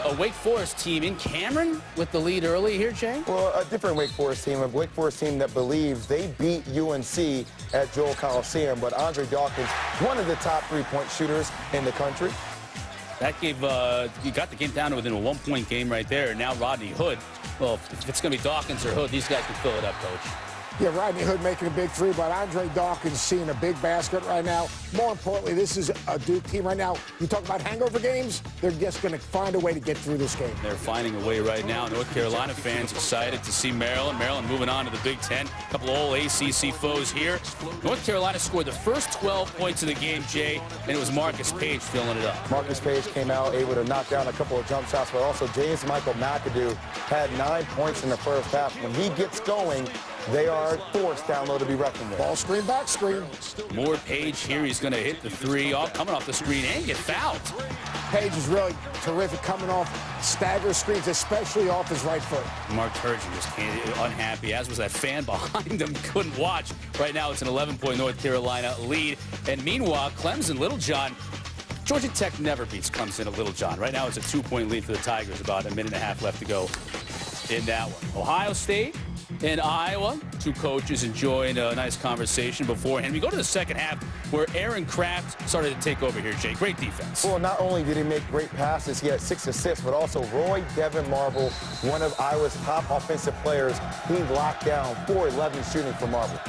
a Wake Forest team in Cameron with the lead early here, Jay? Well, a different Wake Forest team. A Wake Forest team that believes they beat UNC at Joel Coliseum. But Andre Dawkins, one of the top 3-point shooters in the country. That gave, you got the game down to within a 1-point game right there. Now Rodney Hood. Well, if it's going to be Dawkins or Hood, these guys can fill it up, Coach. Yeah, Rodney Hood making a big 3, but Andre Dawkins seeing a big basket right now. More importantly, this is a Duke team right now. You talk about hangover games, they're just going to find a way to get through this game. They're finding a way right now. North Carolina fans excited to see Maryland. Maryland moving on to the Big Ten. A couple of old ACC foes here. North Carolina scored the first 12 points of the game, Jay, and it was Marcus Page filling it up. Marcus Page came out able to knock down a couple of jump shots, but also James Michael McAdoo had 9 points in the first half. When he gets going, they are a force down low to be reckoned with. Ball screen, back screen. More Page here. He's going to hit the 3 coming off the screen and get fouled. Page is really terrific coming off stagger screens, especially off his right foot. Mark Turgeon just unhappy, as was that fan behind him. Couldn't watch. Right now it's an 11-point North Carolina lead. And meanwhile, Clemson, Littlejohn, Georgia Tech never beats Clemson at Littlejohn. Right now it's a 2-point lead for the Tigers. About a minute and a half left to go in that one. Ohio State and Iowa, 2 coaches enjoying a nice conversation beforehand. We go to the second half where Aaron Craft started to take over here, Jay. Great defense. Well, not only did he make great passes, he had 6 assists, but also Roy Devin Marble, one of Iowa's top offensive players, he locked down 4-11 shooting for Marble.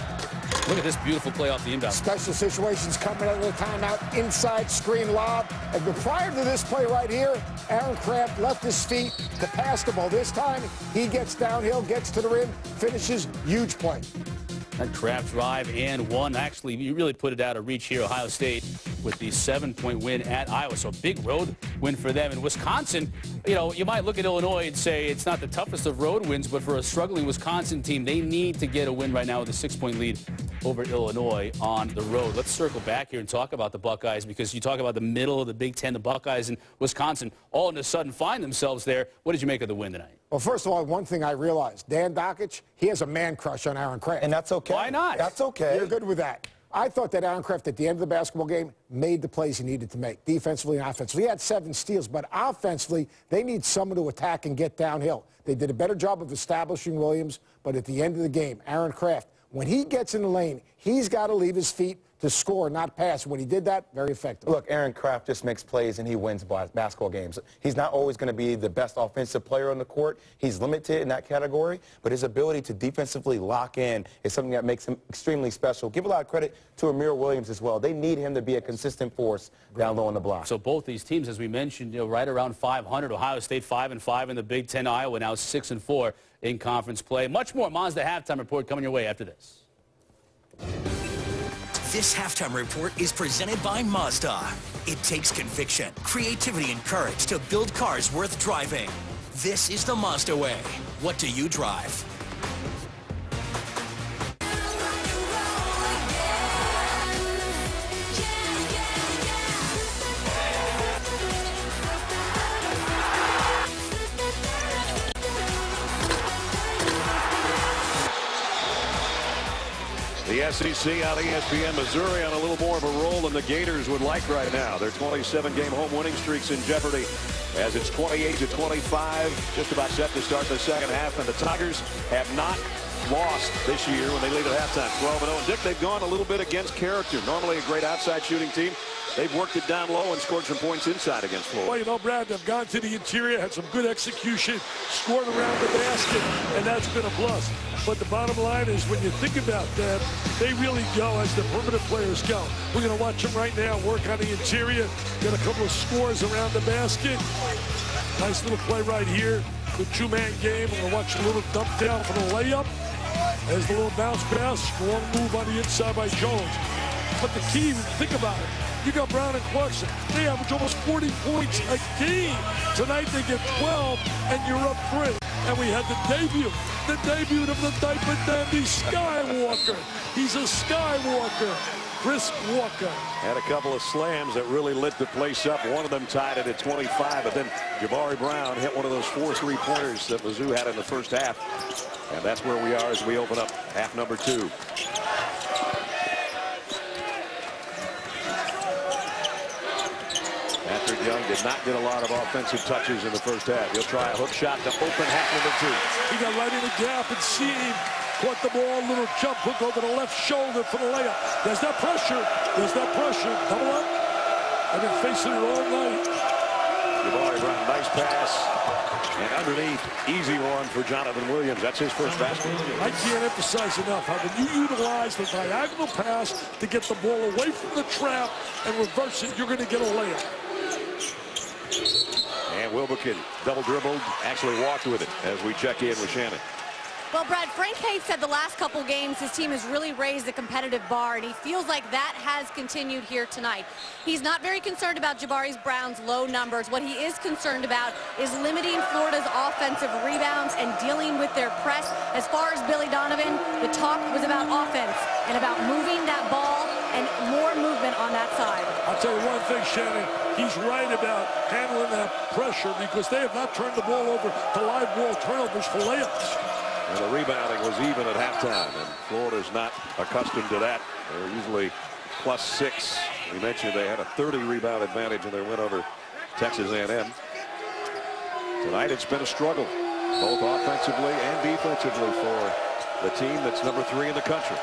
Look at this beautiful play off the inbound. Special situations coming out of the timeout, inside screen lob. And prior to this play right here, Aaron Craft left his feet to pass the ball. This time, he gets downhill, gets to the rim, finishes, huge play. That Craft drive and one. Actually, you really put it out of reach here, Ohio State, with the 7-point win at Iowa. So a big road win for them. In Wisconsin, you know, you might look at Illinois and say it's not the toughest of road wins, but for a struggling Wisconsin team, they need to get a win right now with a 6-point lead over Illinois on the road. Let's circle back here and talk about the Buckeyes, because you talk about the middle of the Big Ten, the Buckeyes and Wisconsin all of a sudden find themselves there. What did you make of the win tonight? Well, first of all, one thing I realized, Dan Dakich, he has a man crush on Aaron Craft. And that's okay. Why not? That's okay. You're good with that. I thought that Aaron Craft, at the end of the basketball game, made the plays he needed to make, defensively and offensively. He had 7 steals, but offensively, they need someone to attack and get downhill. They did a better job of establishing Williams, but at the end of the game, Aaron Craft, when he gets in the lane, he's got to leave his feet to score, not pass. When he did that, very effective. Look, Aaron Craft just makes plays and he wins basketball games. He's not always going to be the best offensive player on the court. He's limited in that category, but his ability to defensively lock in is something that makes him extremely special. Give a lot of credit to Amir Williams as well. They need him to be a consistent force down low on the block. So both these teams, as we mentioned, you know, right around 500. Ohio State 5-5 in the Big Ten. Iowa now 6-4 in conference play. Much more Mazda Halftime Report coming your way after this. This halftime report is presented by Mazda. It takes conviction, creativity, and courage to build cars worth driving. This is the Mazda way. What do you drive? The SEC on ESPN. Missouri on a little more of a roll than the Gators would like right now. Their 27-game home winning streak's in jeopardy as it's 28-25, just about set to start the second half. And the Tigers have not lost this year when they lead at halftime, 12-0. And Dick, they've gone a little bit against character. Normally a great outside shooting team. They've worked it down low and scored some points inside against Florida. Well, you know, Brad, they've gone to the interior, had some good execution, scored around the basket, and that's been a plus. But the bottom line is when you think about that, they really go as the perimeter players go. We're going to watch them right now work on the interior, get a couple of scores around the basket. Nice little play right here. Good two-man game. We're going to watch a little dump down for the layup. There's the little bounce pass. Strong move on the inside by Jones. But the key, think about it. You got Brown and Clarkson. They average almost 40 points a game. Tonight they get 12, and you're up 3. And we had the debut of the diaper dandy Skywalker. He's a Skywalker. Chris Walker. Had a couple of slams that really lit the place up. One of them tied it at 25, but then Jabari Brown hit one of those 4 3-pointers that Mizzou had in the first half. And that's where we are as we open up half number 2. Patrick Young did not get a lot of offensive touches in the first half. He'll try a hook shot to open half number 2. He got right in the gap and seen. Caught the ball, little jump hook over the left shoulder for the layup. There's that pressure. There's that pressure. Double up. I've been facing it all night. Jabari Brown, nice pass. And underneath, easy one for Jonathan Williams. That's his first basket. I can't emphasize enough how when you utilize the diagonal pass to get the ball away from the trap and reverse it, you're going to get a layup. And Wilbekin double dribbled, actually walked with it as we check in with Shannon. Well, Brad, Frank Haith said the last couple games his team has really raised the competitive bar, and he feels like that has continued here tonight. He's not very concerned about Jabari Brown's low numbers. What he is concerned about is limiting Florida's offensive rebounds and dealing with their press. As far as Billy Donovan, the talk was about offense and about moving that ball and more movement on that side. I'll tell you one thing, Shannon. He's right about handling that pressure because they have not turned the ball over to live ball turnovers for layups. And the rebounding was even at halftime, and Florida's not accustomed to that. They're usually +6. We mentioned they had a 30 rebound advantage in their win over Texas A&M. Tonight it's been a struggle, both offensively and defensively for the team that's number 3 in the country.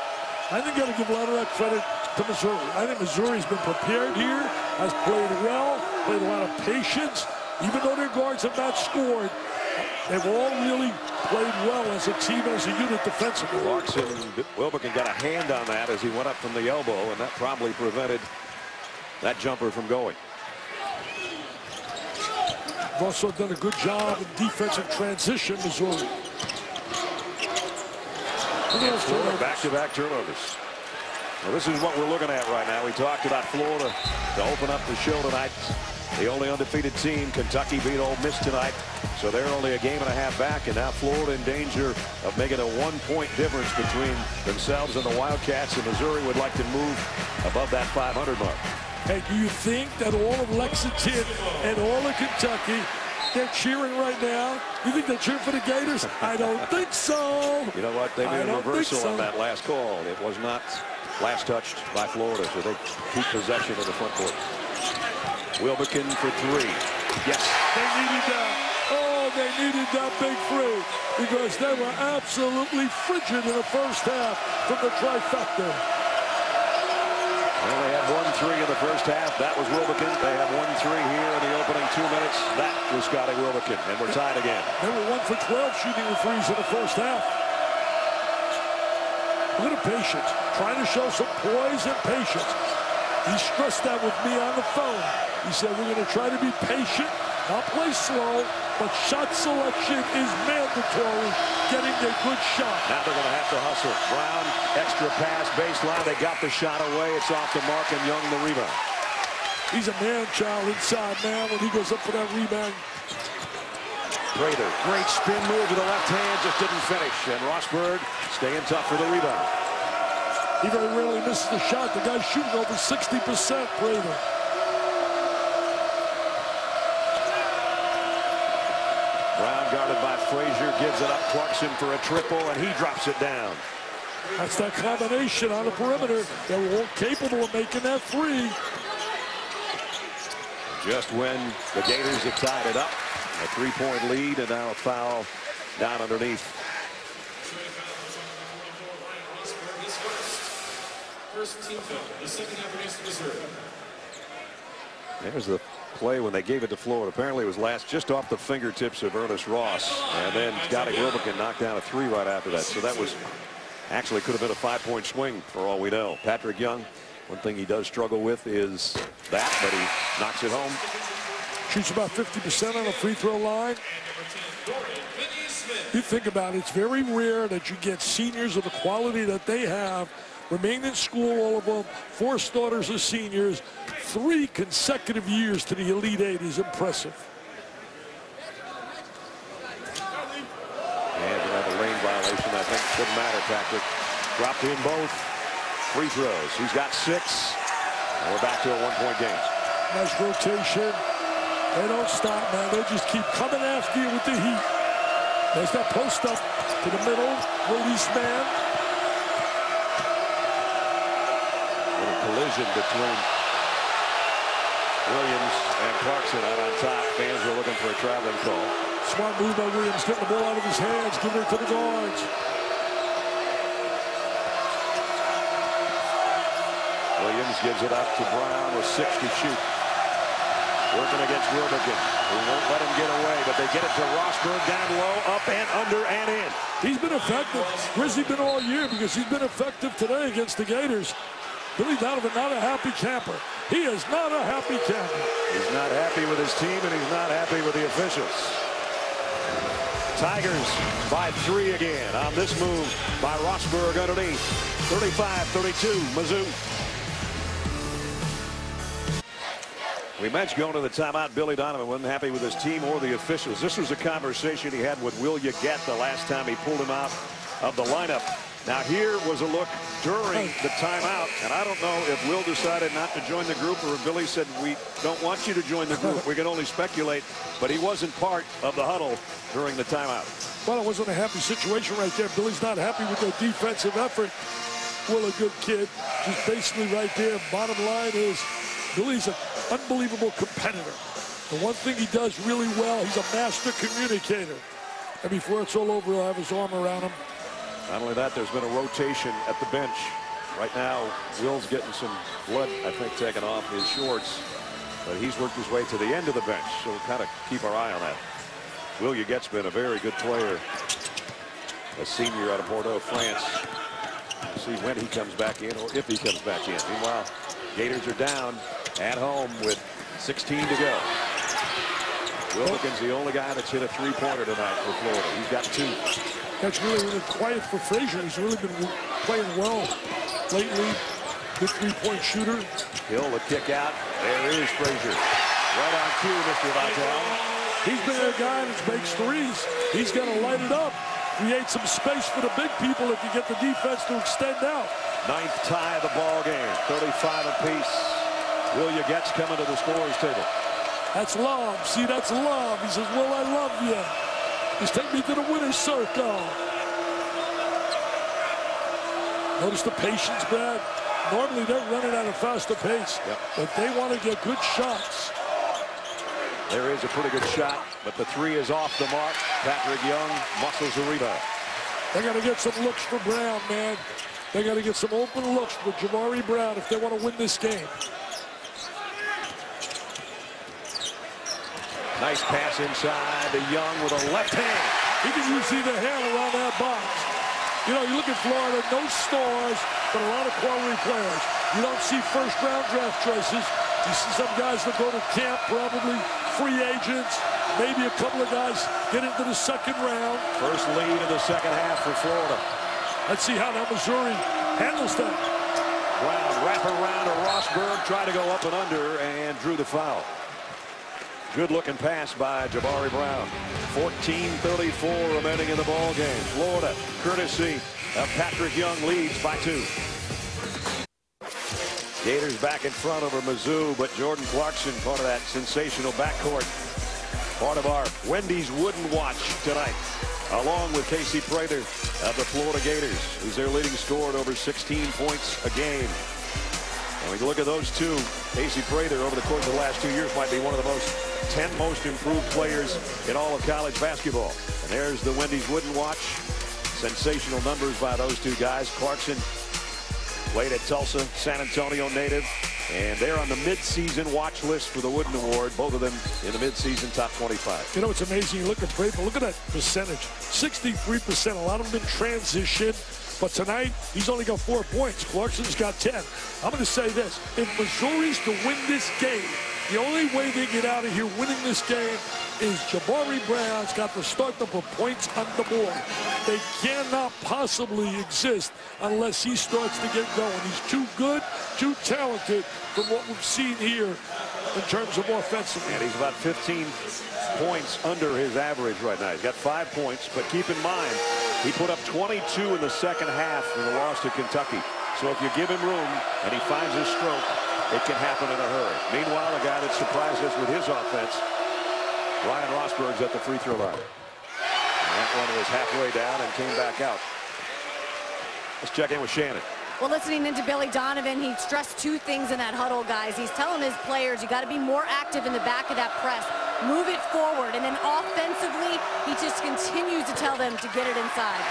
I think you got to give a lot of that credit to Missouri. I think Missouri's been prepared here, has played well, played a lot of patience. Even though their guards have not scored, they've all really played well as a team, as a unit defensively. Clarkson, Wilbekin got a hand on that as he went up from the elbow, and that probably prevented that jumper from going. They've also done a good job in defensive transition, Missouri. Back-to-back turnovers. Well, this is what we're looking at right now. We talked about Florida to open up the show tonight. The only undefeated team. Kentucky beat Ole Miss tonight, so they're only a game and a half back, and now Florida in danger of making a 1-point difference between themselves and the Wildcats, and Missouri would like to move above that 500 mark. Hey, do you think that all of Lexington and all of Kentucky, they're cheering right now? You think they're cheering for the Gators? I don't think so. You know what? They made a reversal on that last call. It was not last touched by Florida, so they keep possession of the front court. Wilbekin for 3. Yes. They needed that. Oh, they needed that big 3 because they were absolutely frigid in the first half from the trifecta. Well, they had 1 3 in the first half. That was Wilbekin. They have 1 3 here in the opening 2 minutes. That was Scotty Wilbekin, and we're tied again. They were 1 for 12 shooting the threes in the first half. Look at the patience, trying to show some poise and patience. He stressed that with me on the phone. He said, we're going to try to be patient, not play slow, but shot selection is mandatory, getting a good shot. Now they're going to have to hustle. Brown, extra pass, baseline. They got the shot away. It's off the mark, and Young the rebound. He's a man-child inside, man, when he goes up for that rebound. Prater, great spin move to the left hand, just didn't finish. And Rosberg staying tough for the rebound. He very rarely misses the shot. The guy's shooting over 60%, Prater. Brown guarded by Frazier, gives it up. Clarkson for a triple, and he drops it down. That's that combination on the perimeter. They were capable of making that three. Just when the Gators have tied it up, a three-point lead, and now a foul down underneath. First team foul, the second half against Missouri. There's the play when they gave it to Florida. Apparently it was last just off the fingertips of Ernest Ross. And then Scotty Wilbekin knocked down a three right after that. So that was actually could have been a 5-point swing for all we know. Patrick Young, one thing he does struggle with is that, but he knocks it home. Shoots about 50% on the free throw line. You think about it, it's very rare that you get seniors of the quality that they have, remain in school, all of them, 4 starters as seniors, 3 consecutive years to the Elite Eight is impressive. And another lane violation, I think. Shouldn't matter, Patrick. Dropped in both free throws. He's got 6. And we're back to a 1-point game. Nice rotation. They don't stop, man. They just keep coming after you with the heat. There's that post up to the middle. Release man. Little collision between Williams and Clarkson out on top. Fans were looking for a traveling call. Smart move by Williams, getting the ball out of his hands, giving it to the guards. Williams gives it up to Brown with 6 to shoot. Working against Wilbekin, who won't let him get away, but they get it to Rosberg down low, up and under and in. He's been effective. Where's he been all year? Because he's been effective today against the Gators. Billy Donovan, not a happy camper. He is not a happy camper. He's not happy with his team, and he's not happy with the officials. Tigers by 3 again on this move by Rosberg underneath. 35-32, Mizzou. We mentioned going to the timeout. Billy Donovan wasn't happy with his team or the officials. This was a conversation he had with Will Yeguet the last time he pulled him out of the lineup. Now here was a look during the timeout, and I don't know if Will decided not to join the group or if Billy said, we don't want you to join the group. We can only speculate, but he wasn't part of the huddle during the timeout. Well, it wasn't a happy situation right there. Billy's not happy with their defensive effort. Will, a good kid, just basically right there. Bottom line is Billy's an unbelievable competitor. The one thing he does really well, he's a master communicator. And before it's all over, he'll have his arm around him. Not only that, there's been a rotation at the bench. Right now, Will's getting some blood, I think, taken off his shorts. But he's worked his way to the end of the bench, so we'll kind of keep our eye on that. Will Yeguet's been a very good player, a senior out of Bordeaux, France. We'll see when he comes back in or if he comes back in. Meanwhile, Gators are down at home with 16 to go. Wilbekin's the only guy that's hit a three-pointer tonight for Florida. He's got 2. That's really quiet for Frazier. He's really been playing well lately. Good three-point shooter. Hill, the kick out. There is Frazier. Right on cue, Mr. Vitale. He's been a guy that makes threes. He's got to light it up. Create some space for the big people if you get the defense to extend out. 9th tie of the ball game. 35 apiece. Will Yeguet's coming to the scorers table. That's love. See, that's love. He says, well, I love you. Just take me to the winner's circle. Notice the patience, Brad. Normally they're running at a faster pace, but they want to get good shots. There is a pretty good shot, but the 3 is off the mark. Patrick Young muscles the rebound. They got to get some looks for Brown, man. They got to get some open looks for Jabari Brown if they want to win this game. Nice pass inside to Young with a left hand. He can use either hand around that box. You know, you look at Florida, no stars, but a lot of quality players. You don't see first-round draft choices. You see some guys that go to camp, probably free agents. Maybe a couple of guys get into the second round. First lead of the second half for Florida. Let's see how now Missouri handles that. Brown wrap around to Rosberg, try to go up and under, and drew the foul. Good looking pass by Jabari Brown. 14:34 remaining in the ball game. Florida, courtesy of Patrick Young, leads by 2. Gators back in front over Mizzou, but Jordan Clarkson, part of that sensational backcourt. Part of our Wendy's Wooden Watch tonight. along with Casey Prater of the Florida Gators, who's their leading scorer at over 16 points a game. And we look at those two. Casey Prater, over the course of the last 2 years, might be one of the 10 most improved players in all of college basketball. And there's the Wendy's Wooden Watch. Sensational numbers by those two guys. Clarkson played at Tulsa, San Antonio native, and they're on the mid-season watch list for the Wooden Award. Both of them in the mid-season top 25. You know, it's amazing. You look at Prater, look at that percentage. 63%, a lot of them in transition. But tonight, he's only got 4 points. Clarkson's got 10. I'm going to say this. If Missouri's to win this game, the only way they get out of here winning this game is Jabari Brown's got to start to put points on the board. They cannot possibly exist unless he starts to get going. He's too good, too talented from what we've seen here in terms of offensive. And he's about 15 points under his average right now. He's got 5 points, but keep in mind, he put up 22 in the second half in the loss to Kentucky. So if you give him room and he finds his stroke, it can happen in a hurry. Meanwhile, the guy that surprised us with his offense, Ryan Rosberg's at the free throw line. And that one was halfway down and came back out. Let's check in with Shannon. Well, listening into Billy Donovan, he stressed 2 things in that huddle, guys. He's telling his players, you got to be more active in the back of that press. Move it forward. And then offensively, he just continues to tell them to get it inside.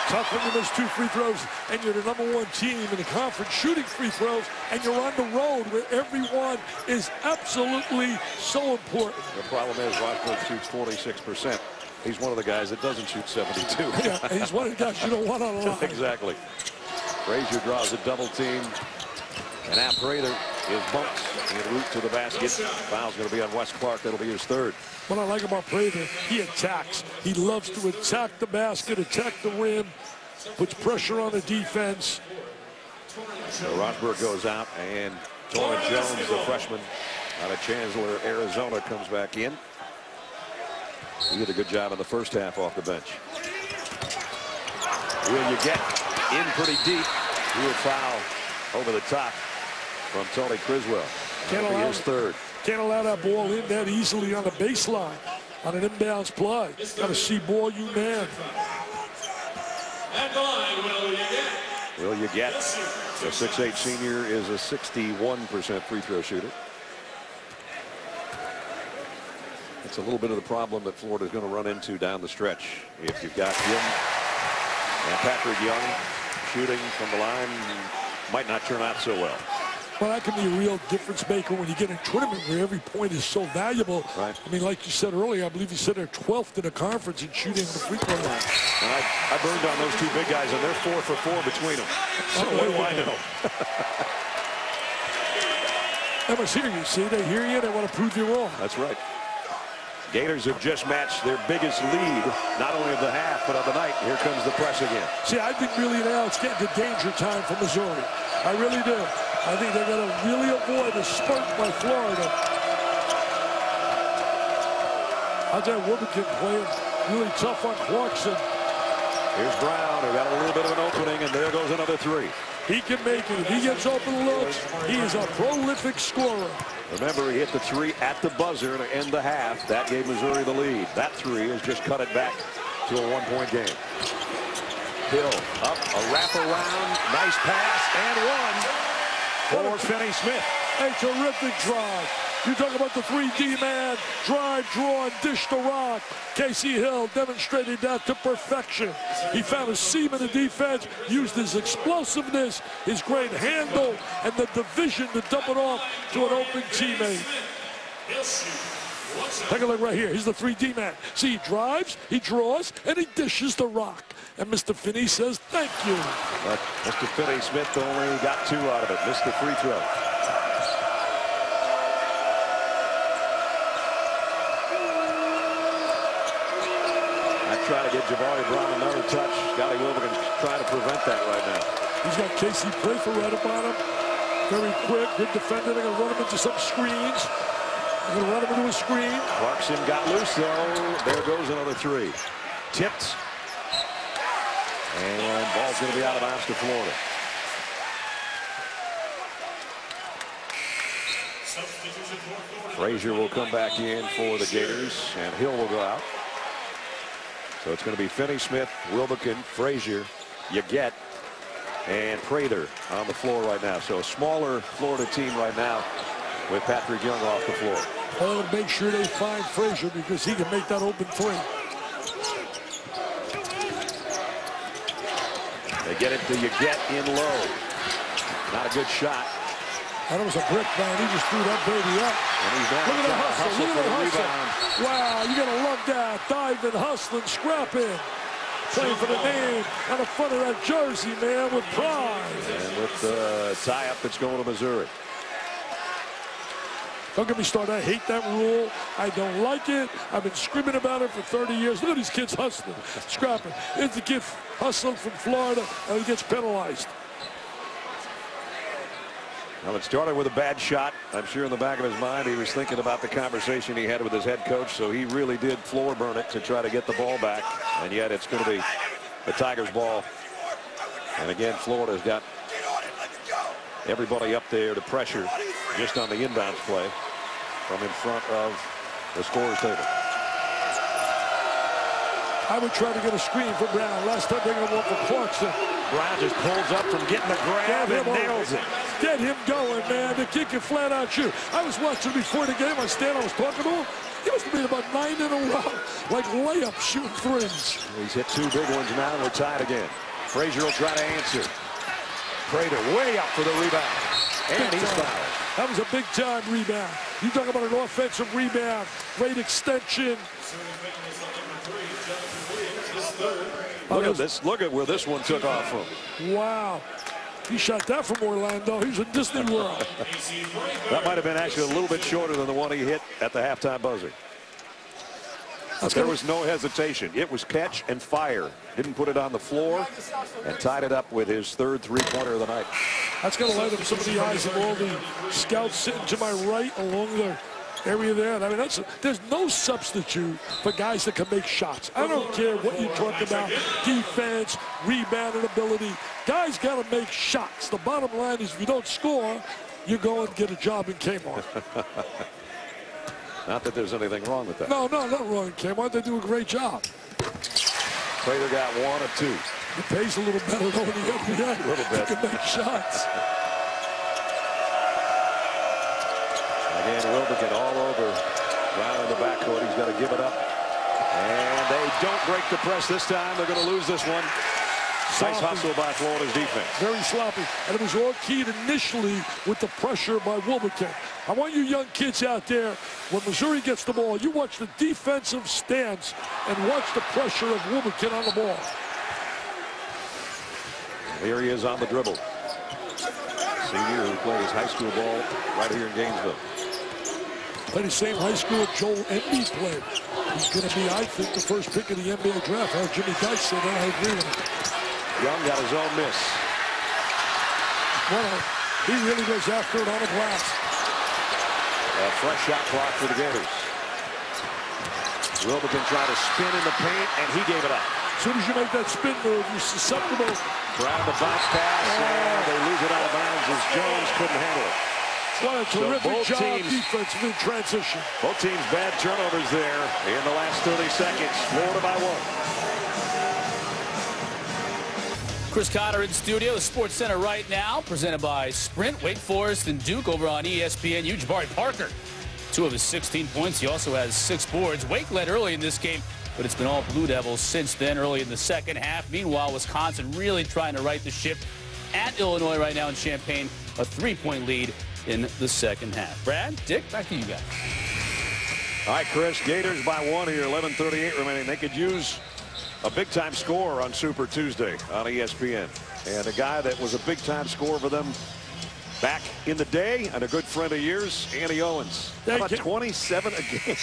Tough when you miss 2 free throws and you're the #1 team in the conference shooting free throws, and you're on the road where everyone is absolutely so important. The problem is Rosberg shoots 46%. He's one of the guys that doesn't shoot 72. Yeah, he's one of the guys you don't want on the line. Exactly. Frazier draws a double team. And now Prater is bumped en route to the basket. Foul's going to be on Wes Clark. That'll be his 3rd. What I like about Prater, he attacks. He loves to attack the basket, attack the rim, puts pressure on the defense. So Rosberg goes out, and Torrin Jones, the freshman out of Chandler, Arizona, comes back in. He did a good job in the first half off the bench. Will you get in pretty deep? He will foul over the top from Tony Criswell. That'll be his 3rd. Can't allow that ball in that easily on the baseline on an inbounds play. Got to see ball you man. At the line, Will you get? The 6'8" senior is a 61% free throw shooter. It's a little bit of the problem that Florida's going to run into down the stretch. If you've got him and Patrick Young shooting from the line, might not turn out so well. Well, that can be a real difference maker when you get in a tournament where every point is so valuable. Right. I mean, like you said earlier, I believe you said they're 12th in the conference in shooting the free throw line. And I burned on those 2 big guys, and they're 4 for 4 between them. So what do I know? They must hear you. See, they hear you. They want to prove you wrong. That's right. Gators have just matched their biggest lead, not only of the half, but of the night. Here comes the press again. See, I think really now it's getting to danger time for Missouri. I really do. I think they're going to really avoid a spurt by Florida. I'll tell you, Wilbekin playing really tough on Clarkson. Here's Brown, who got a little bit of an opening, and there goes another 3. He can make it. If he gets open looks, he is a prolific scorer. Remember, he hit the 3 at the buzzer to end the half. That gave Missouri the lead. That 3 has just cut it back to a 1-point game. Hill up, a wraparound, nice pass, and 1 for Finney Smith. A terrific drive. You talk about the 3D man, drive, draw, and dish the rock. Casey Hill demonstrated that to perfection. He found a seam in the defense, used his explosiveness, his great handle, and the division to dump it off to an open teammate. Take a look right here. He's the 3D man. See, he drives, he draws, and he dishes the rock. And Mr. Finney says, thank you. But Mr. Finney Smith only got 2 out of it. Missed the free throw. Try to get Jabari Brown another touch. Scotty Wilbekin's trying to prevent that right now. He's got Casey Prater right about him. Very quick, good defender. They're going to run him into some screens. They're going to run him into a screen. Clarkson got loose, though. There goes another 3. Tipped. And ball's going to be out of bounds to Florida. Frazier will come back in for the Gators, and Hill will go out. So it's going to be Finney-Smith, Wilbekin, Frazier, Yeget, and Prater on the floor right now. So a smaller Florida team right now with Patrick Young off the floor. Well, make sure they find Frazier because he can make that open three. They get it to Yeget in low. Not a good shot. That was a brick, man. He just threw that baby up. And he's down. Look at the hustle. Look at the hustle. Rebound. Wow, you got to love that. Diving, hustling, scrapping. Playing for the name on the front of that jersey, man, with pride. And with the tie-up that's going to Missouri. Don't get me started. I hate that rule. I don't like it. I've been screaming about it for 30 years. Look at these kids hustling, scrapping. Here's the kid hustling from Florida, and he gets penalized. Well, it started with a bad shot. I'm sure in the back of his mind he was thinking about the conversation he had with his head coach, so he really did floor burn it to try to get the ball back. And yet it's going to be the Tigers' ball. And again, Florida's got everybody up there to pressure just on the inbounds play from in front of the scorer's table. I would try to get a screen for Brown. Last time they got one for Clarkson. Brown just pulls up from getting the grab and nails it. Get him going, man. The kid can flat out shoot. I was watching before the game. I was talking to him. He must have been about 9 in a row, like layup shooting threes. He's hit 2 big ones now, and we're tied again. Frazier will try to answer. Prater way up for the rebound. And he's fouled. That was a big-time rebound. You talk about an offensive rebound, great extension. Look at this. Look at where this one took off from. Wow. He shot that from Orlando. He was in Disney World. That might have been actually a little bit shorter than the one he hit at the halftime buzzer. But there was no hesitation. It was catch and fire. Didn't put it on the floor and tied it up with his third three-pointer of the night. That's going to light up some of the eyes of all the scouts sitting to my right along the area there. I mean, there's no substitute for guys that can make shots. I don't care what you talk about, defense, rebounding ability. Guys got to make shots. The bottom line is if you don't score, you go and get a job in Kmart. Not that there's anything wrong with that. No, not wrong in Kmart. They do a great job. Prater got 1 or 2. It pays a little better than the NBA. A little bit. You can make shots. Again, Wilbekin all over Brown in the backcourt. He's got to give it up. And they don't break the press this time. They're going to lose this one. Nice hustle by Florida's defense. Very sloppy. And it was all keyed initially with the pressure by Wilbekin. I want you young kids out there, when Missouri gets the ball, you watch the defensive stance and watch the pressure of Wilbekin on the ball. Here he is on the dribble. Senior who plays high school ball right here in Gainesville. Played the same high school Joel Embiid played. He's going to be, I think, the first pick of the NBA draft. How Jimmy Dice said that, I agree with him. Young got his own miss. Well, he really goes after it on the glass. A fresh shot clock for the Gators. Wilbekin tried to spin in the paint, and he gave it up. As soon as you make that spin move, you're susceptible. Brown the bounce pass, and they lose it out of bounds as Jones couldn't handle it. What a terrific job defensive in transition. Both teams bad turnovers there in the last 30 seconds. Florida by 1. Chris Cotter in studio, the Sports Center right now, presented by Sprint, Wake Forest, and Duke over on ESPNU. Jabari Parker, 2 of his 16 points. He also has 6 boards. Wake led early in this game, but it's been all Blue Devils since then, early in the second half. Meanwhile, Wisconsin really trying to right the ship at Illinois right now in Champaign, a 3-point lead in the second half. Brad, Dick, back to you guys. All right, Chris, Gators by 1 here, 11:38 remaining. They could use a big-time scorer on Super Tuesday on ESPN. And a guy that was a big-time scorer for them back in the day and a good friend of yours, Andy Owens. How about 27 a game?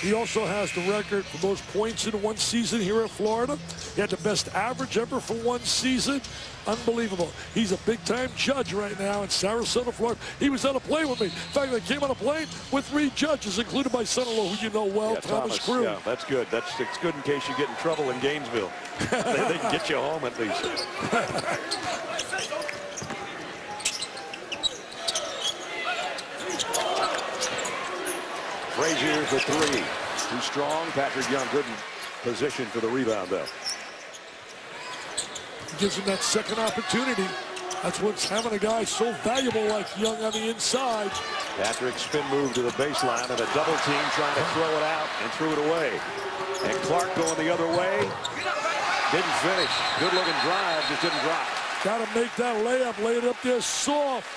He also has the record for most points in one season here at Florida. He had the best average ever for one season. Unbelievable. He's a big-time judge right now in Sarasota, Florida. He was on a plane with me. In fact, they came on a plane with 3 judges, including my son-in-law, who you know well, yeah, Thomas Crew. Yeah, that's good. It's good in case you get in trouble in Gainesville. they can get you home at least. Frazier for 3. Too strong. Patrick Young couldn't position for the rebound, though. Gives him that second opportunity. That's what's having a guy so valuable like Young on the inside. Patrick spin move to the baseline and a double team trying to throw it out and threw it away. And Clark going the other way. Didn't finish. Good looking drive, just didn't drop. Got to make that layup, lay it up there soft.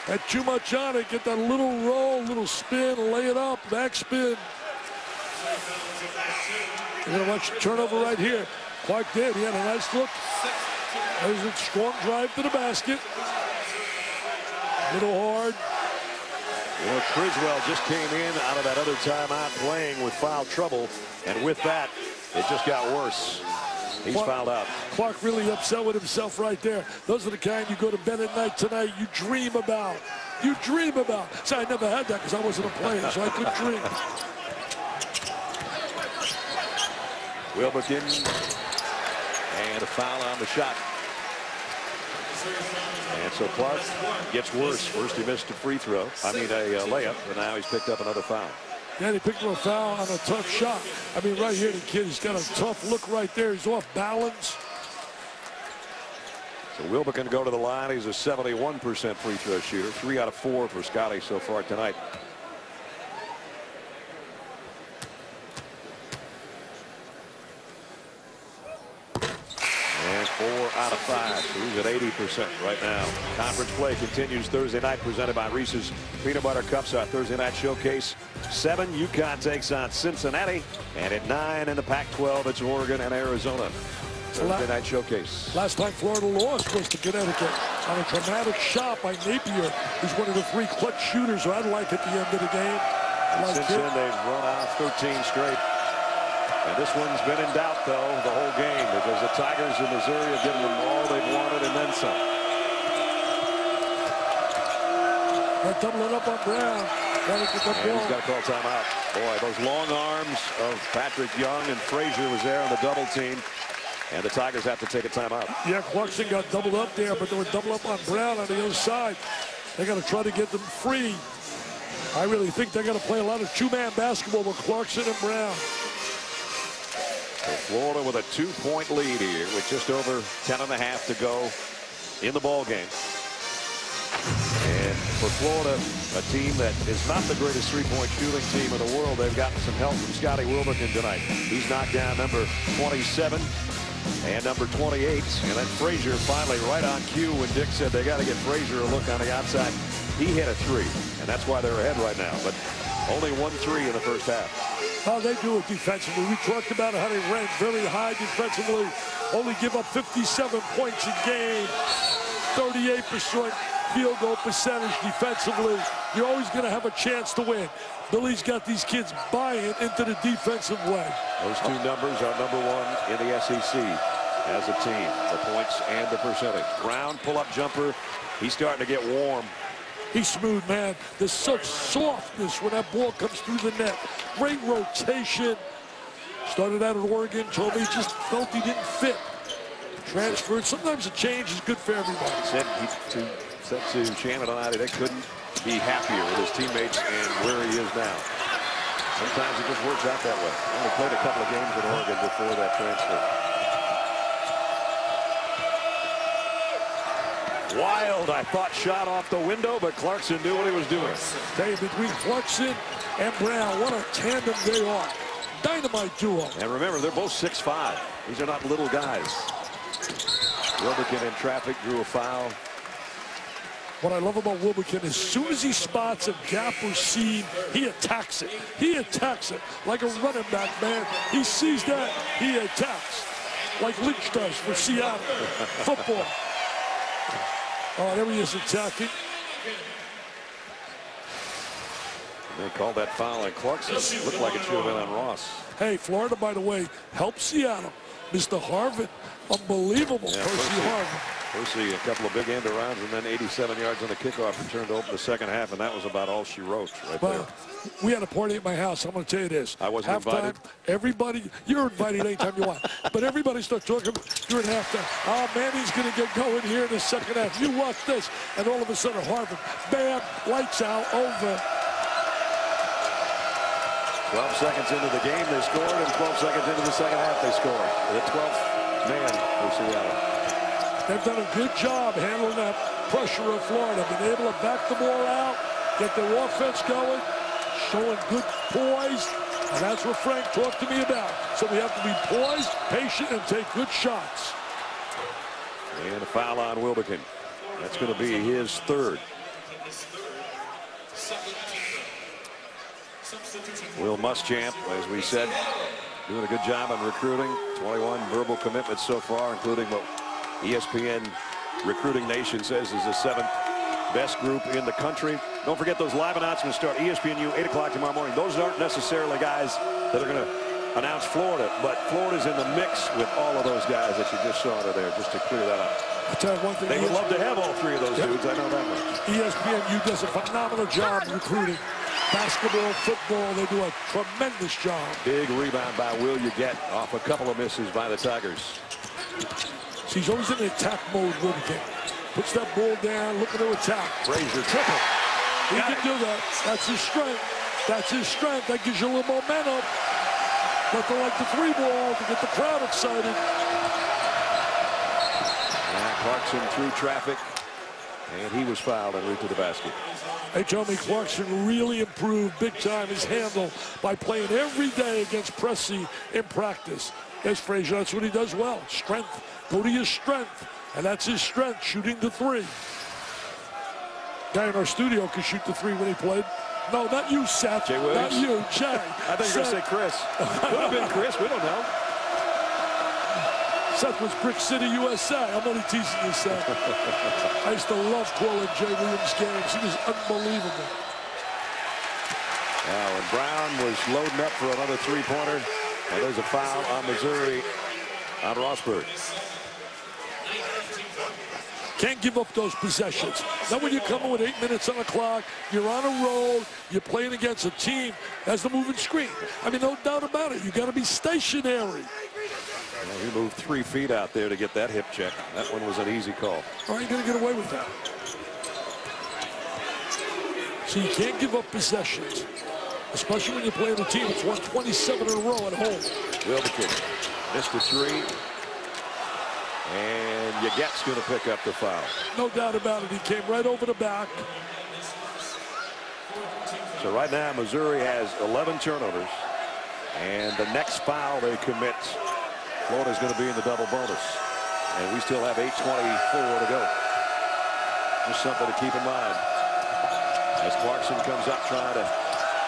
Had too much on it. Get that little roll, little spin, lay it up, back spin. You're going to watch the turnover right here. Clark did. He had a nice look. There's a strong drive to the basket. Little hard. You know, Criswell just came in out of that other timeout playing with foul trouble. And with that, it just got worse. He's fouled out. Clark really upset with himself right there. Those are the kind you go to bed at night tonight, you dream about. You dream about. See, I never had that because I wasn't a player, so I couldn't dream. Wilbekin. And a foul on the shot. And so Clark gets worse. First he missed a free throw. I mean a layup, and now he's picked up another foul. Yeah, he picked up a foul on a tough shot. I mean, right here, the kid, he's got a tough look right there. He's off balance. So Wilbekin go to the line. He's a 71% free throw shooter. 3 out of 4 for Scotty so far tonight. And 4 out of 5. So he's at 80% right now. Conference play continues Thursday night, presented by Reese's Peanut Butter Cups. Our Thursday night showcase. 7, UConn takes on Cincinnati. And at 9 in the Pac-12, it's Oregon and Arizona. Thursday night showcase. Last time Florida lost was to Connecticut on a dramatic shot by Napier, who's one of the 3 clutch shooters who I'd like at the end of the game. Since then, they've run off 13 straight. And this one's been in doubt, though, the whole game, because the Tigers in Missouri have given them all they've wanted and then some. They're doubling up on Brown. He's got to call timeout. Boy, those long arms of Patrick Young and Frazier was there on the double team. And the Tigers have to take a timeout. Yeah, Clarkson got doubled up there, but they were double up on Brown on the other side. They got to try to get them free. I really think they're going to play a lot of 2-man basketball with Clarkson and Brown. So Florida with a 2-point lead here with just over 10.5 to go in the ball game. And for Florida, a team that is not the greatest 3-point shooting team in the world, they've gotten some help from Scotty Wilbekin tonight. He's knocked down number 27 and number 28. And then Frazier finally right on cue when Dick said they got to get Frazier a look on the outside. He hit a 3, and that's why they're ahead right now. But only 1-3 in the first half. How they do it defensively. We talked about how they rank very high defensively. Only give up 57 points a game. 38% field goal percentage defensively. You're always going to have a chance to win. Billy's got these kids buying into the defensive way. Those 2 numbers are number 1 in the SEC as a team. The points and the percentage. Brown pull-up jumper. He's starting to get warm. He's smooth, man. There's such softness when that ball comes through the net. Great rotation. Started out at Oregon. Told me he just felt he didn't fit. Transferred. Sometimes a change is good for everybody. Said to Shannon and I that they couldn't be happier with his teammates and where he is now. Sometimes it just works out that way. Only played a couple of games in Oregon before that transfer. Wild, I thought, shot off the window, but Clarkson knew what he was doing. Hey, between Clarkson and Brown, what a tandem they are. Dynamite duo. And remember, they're both 6'5". These are not little guys. Wilbekin in traffic, drew a foul. What I love about Wilbekin, as soon as he spots a gap or seam, he attacks it. He attacks it like a running back, man. He sees that, he attacks. Like Lynch does for Seattle football. Oh, there he is attacking. They called that foul on Clarkson. Looked like it should have been on Ross. Hey, Florida, by the way, helped Seattle. Mr. Harvard, unbelievable. Yeah, Percy Harvard. Percy, a couple of big end arounds and then 87 yards on the kickoff return to open the second half, and that was about all she wrote right there. We had a party at my house. I'm going to tell you this. I wasn't invited. Everybody, you're invited anytime you want. But everybody starts talking during halftime. Oh, man, he's going to get going here in the second half. You watch this. And all of a sudden, Harvard, bam, lights out, over. 12 seconds into the game, they scored, and 12 seconds into the second half, they scored. The 12th man for Seattle. They've done a good job handling that pressure of Florida. Been able to back the ball out, get their offense going, showing good poise, and that's what Frank talked to me about. So we have to be poised, patient, and take good shots. And a foul on Wilbekin. That's going to be his third. Will Muschamp, as we said, doing a good job on recruiting. 21 verbal commitments so far, including what ESPN Recruiting Nation says is the 7th best group in the country. Don't forget those live announcements start ESPNU 8 o'clock tomorrow morning. Those aren't necessarily guys that are going to announce Florida, but Florida's in the mix with all of those guys that you just saw there, just to clear that up. I'll tell you one thing. They would love to have all three of those dudes. I know that much. ESPNU does a phenomenal job recruiting. Basketball, football, they do a tremendous job. Big rebound by Will Uget off a couple of misses by the Tigers. So he's always in the attack mode, Wilbekin. Puts that ball down, looking to attack. Frazier triple. He can do that. That's his strength. That's his strength. That gives you a little momentum. Nothing like the 3 ball to get the crowd excited. Clarkson through traffic, and he was fouled en route to the basket. They tell me Clarkson really improved big time his handle by playing every day against Pressey in practice. There's Frazier. That's what he does well. Strength. Go to your strength. And that's his strength, shooting the 3. Guy in our studio could shoot the 3 when he played. No, not you, Seth. Jay Williams. Not you, Jay. I think you're going to say Chris. Could have been Chris. We don't know. Seth was Brick City, USA. I'm only teasing you, Seth. I used to love calling Jay Williams games. He was unbelievable. Now, and Brown was loading up for another 3-pointer. And there's a foul on Missouri on Rossberg. Can't give up those possessions. Not when you're coming with 8 minutes on the clock. You're on a roll. You're playing against a team that has the moving screen. I mean, no doubt about it. You got to be stationary. Well, he moved 3 feet out there to get that hip check. That one was an easy call. How are you going to get away with that? So you can't give up possessions, especially when you're playing a team that's won 27 in a row at home. Wilbekin missed a 3. And Uget's going to pick up the foul. No doubt about it. He came right over the back. So right now, Missouri has 11 turnovers. And the next foul they commit, Florida's going to be in the double bonus. And we still have 8:24 to go. Just something to keep in mind. As Clarkson comes up trying to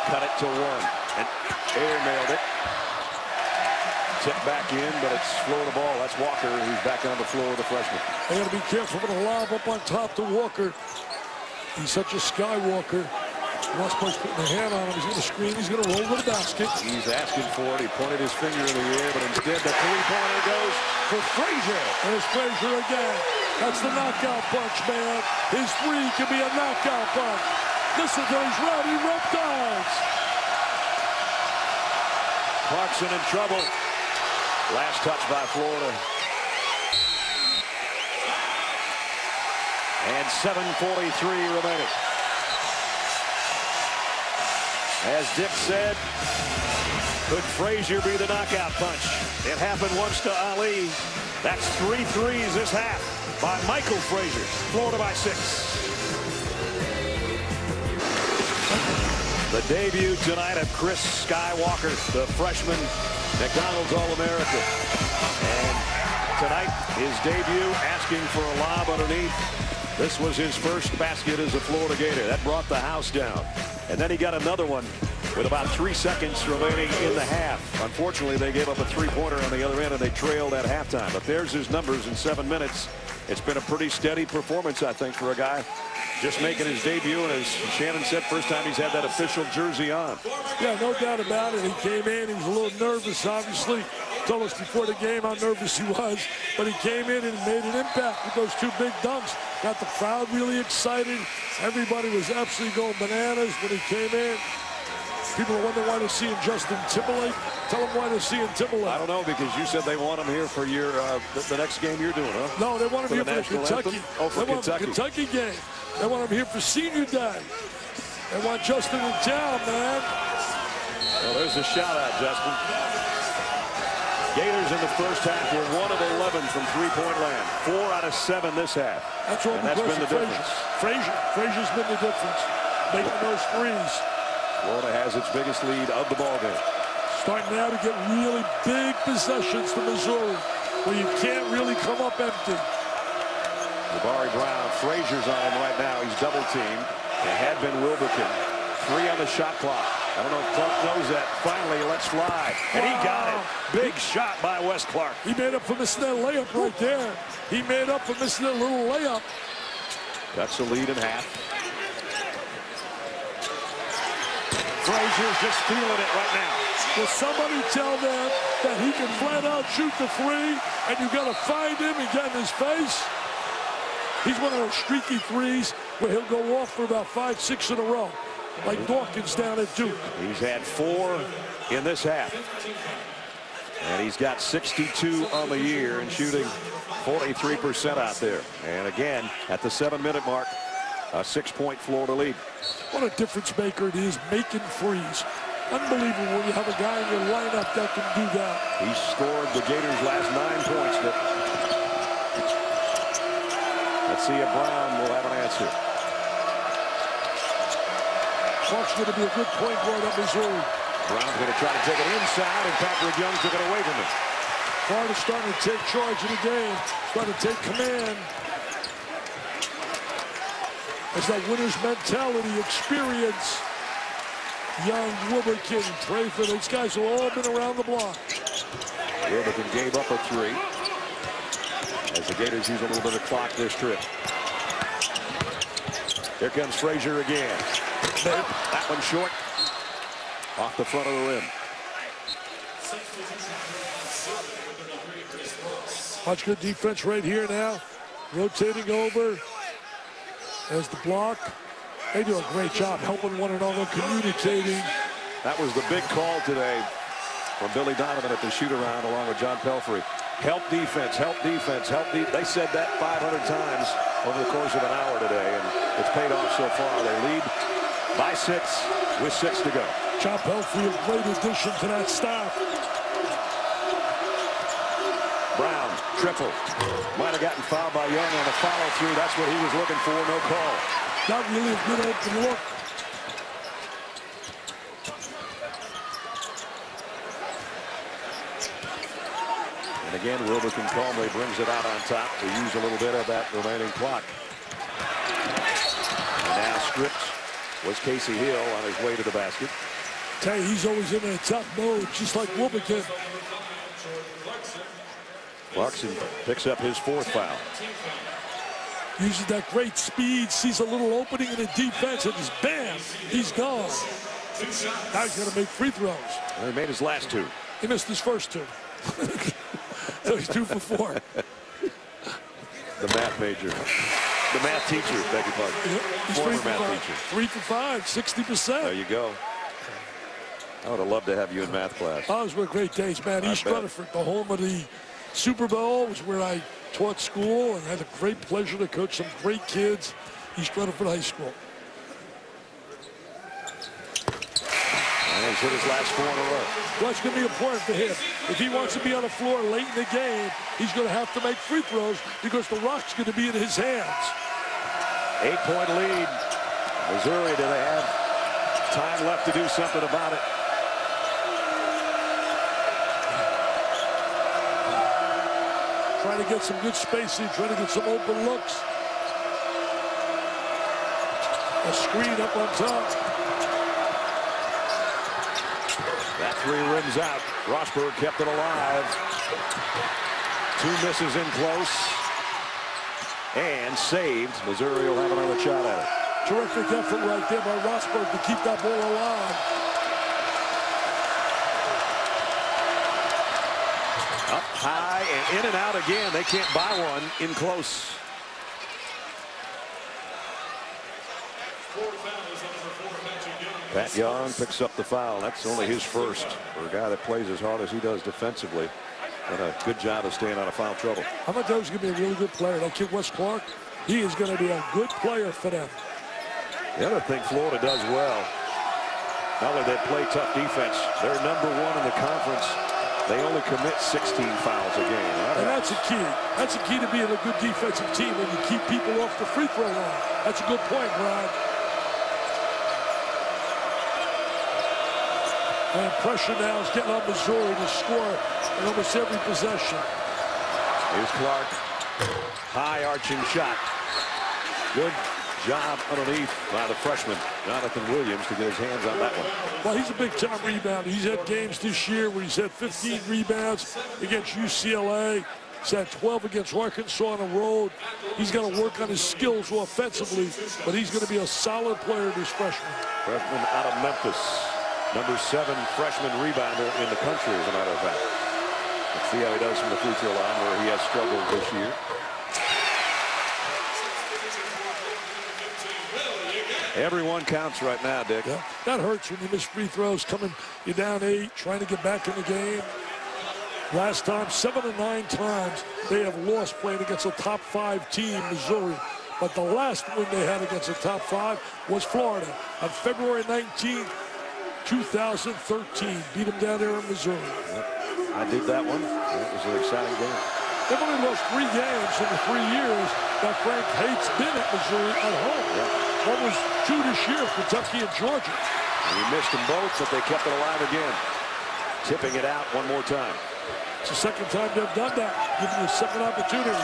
cut it to 1. And air-mailed it. Tipped back in, but it's Florida ball. That's Walker, who's back on the floor, the freshman. They got to be careful with a lob up on top to Walker. He's such a skywalker. Rossberg's putting a hand on him. He's going to screen. He's going to roll to the basket. He's asking for it. He pointed his finger in the air, but instead the 3-pointer goes for Frazier. There's Frazier again. That's the knockout punch, man. His 3 can be a knockout punch. Listen to these rowdy reptiles. Clarkson in trouble. Last touch by Florida. And 7:43 remaining. As Dick said, could Frazier be the knockout punch? It happened once to Ali. That's 3 threes this half by Michael Frazier. Florida by 6. The debut tonight of Chris Skywalker, the freshman McDonald's All-American. And tonight, his debut, asking for a lob underneath. This was his first basket as a Florida Gator. That brought the house down. And then he got another one with about 3 seconds remaining in the half. Unfortunately, they gave up a 3-pointer on the other end, and they trailed at halftime. But there's his numbers in 7 minutes. It's been a pretty steady performance, I think, for a guy just making his debut, and as Shannon said, first time he's had that official jersey on. Yeah, no doubt about it. He came in, he was a little nervous, obviously. Told us before the game how nervous he was, but he came in and made an impact with those 2 big dunks. Got the crowd really excited. Everybody was absolutely going bananas when he came in. People are wondering why they're seeing Justin Timberlake. Tell them why they're seeing Timberlake. I don't know, because you said they want him here for your the next game you're doing, huh? No, they want him here for Kentucky. Anthem? Oh, for Kentucky. Kentucky game. They want him here for senior day. They want Justin in town, man. Well, there's a shot out, Justin. Gators in the first half were 1 of 11 from three-point land. 4 out of 7 this half. That's all and that's been the difference. Frazier's been the difference, making those threes. Florida has its biggest lead of the ballgame. Starting now to get really big possessions to Missouri, where you can't really come up empty. Jabari Brown, Frazier's on him right now. He's double-teamed. It had been Wilbekin. 3 on the shot clock. I don't know if Clark knows that. Finally, let's fly. And he got it. Big shot by Wes Clark. He made up for missing that layup right there. He made up for missing that little layup. That's a lead in half. Frazier's just feeling it right now. Will somebody tell them that he can flat out shoot the three, and you got to find him and get in his face? He's one of those streaky threes where he'll go off for about 5, 6 in a row, like Dawkins down at Duke. He's had 4 in this half. And he's got 62 on the year and shooting 43% out there. And again, at the 7-minute mark, a 6-point Florida lead. What a difference maker it is making threes. Unbelievable when you have a guy in your lineup that can do that. He scored the Gators' last 9 points. Let's see if Brown will have an answer. Clark's going to be a good point guard at Missouri. Brown's going to try to take it inside, and Patrick Young took it away from him. Florida's starting to take charge of the game, starting to take command. It's that winner's mentality, experience. Young, Wilbekin, Trayford, these guys have all been around the block. Wilbekin gave up a 3 as the Gators use a little bit of clock this trip. Here comes Frazier again. That one short. Off the front of the rim. Watch good defense right here now. Rotating over. There's the block. They do a great job helping one another, communicating. That was the big call today from Billy Donovan at the shoot-around along with John Pelfrey. Help defense, help defense, help defense. They said that 500 times over the course of an hour today, and it's paid off so far. They lead by 6 with 6 to go. John Pelfrey, a great addition to that staff. Brown, triple. Might have gotten fouled by Young on the follow-through. That's what he was looking for, no call. Not really a good open look. And again, Wilbekin calmly brings it out on top to use a little bit of that remaining clock. And now stripped was Casey Hill on his way to the basket. Tell you, he's always in a tough mode, just like Wilbekin. Clarkson picks up his 4th foul. Uses that great speed, sees a little opening in the defense, and just bam, he's gone. Now he's going to make free throws. Well, he made his last 2. He missed his first 2. So he's 2 for 4. The math major. The math teacher, beg your pardon. He's Former math teacher. 3 for 5, 60%. There you go. I would have loved to have you in math class. Oh, those were great days, man. East Rutherford, the home of the Super Bowl, was where I taught school and had a great pleasure to coach some great kids. East Rutherford High School. And he's hit his last 4 in a row. Well, it's going to be important for him. If he wants to be on the floor late in the game, he's going to have to make free throws because the rock's going to be in his hands. 8-point lead. Missouri, do they have time left to do something about it? Trying to get some good spacing, trying to get some open looks. A screen up on top. That 3 rims out. Rosberg kept it alive. 2 misses in close. And saved. Missouri will have another shot at it. Terrific effort right there by Rosberg to keep that ball alive. Up high and in and out again. They can't buy one in close. Pat Young picks up the foul. That's only his first for a guy that plays as hard as he does defensively. And a good job of staying out of foul trouble. I thought that was going to be a really good player. That kid, Wes Clark, he is going to be a good player for them. The other thing Florida does well Not only they play tough defense, they're #1 in the conference. They only commit 16 fouls a game. And that's a key. That's a key to being a good defensive team when you keep people off the free throw line. That's a good point, Brad. And pressure now is getting on Missouri to score in almost every possession. Here's Clark. High arching shot. Good job underneath by the freshman, Jonathan Williams, to get his hands on that one. Well, he's a big-time rebounder. He's had games this year where he's had 15 rebounds against UCLA. He's had 12 against Arkansas on the road. He's got to work on his skills offensively, but he's going to be a solid player this freshman. Freshman out of Memphis. #7 freshman rebounder in the country, as a matter of fact. Let's see how he does from the free throw line, where he has struggled this year. Everyone counts right now, Dick. Yeah, that hurts when you miss free throws, you're down 8, trying to get back in the game. Last time, 7 of 9 times, they have lost playing against a top 5 team, Missouri. But the last win they had against a top 5 was Florida on February 19th, 2013. Beat them down there in Missouri. Yep. I did that one. It was an exciting game. They've only lost 3 games in the 3 years that Frank Hate's been at Missouri at home. Yep. One was 2 this year, Kentucky and Georgia. And he missed them both, but they kept it alive again. Tipping it out one more time. It's the second time they've done that, giving you a second opportunity.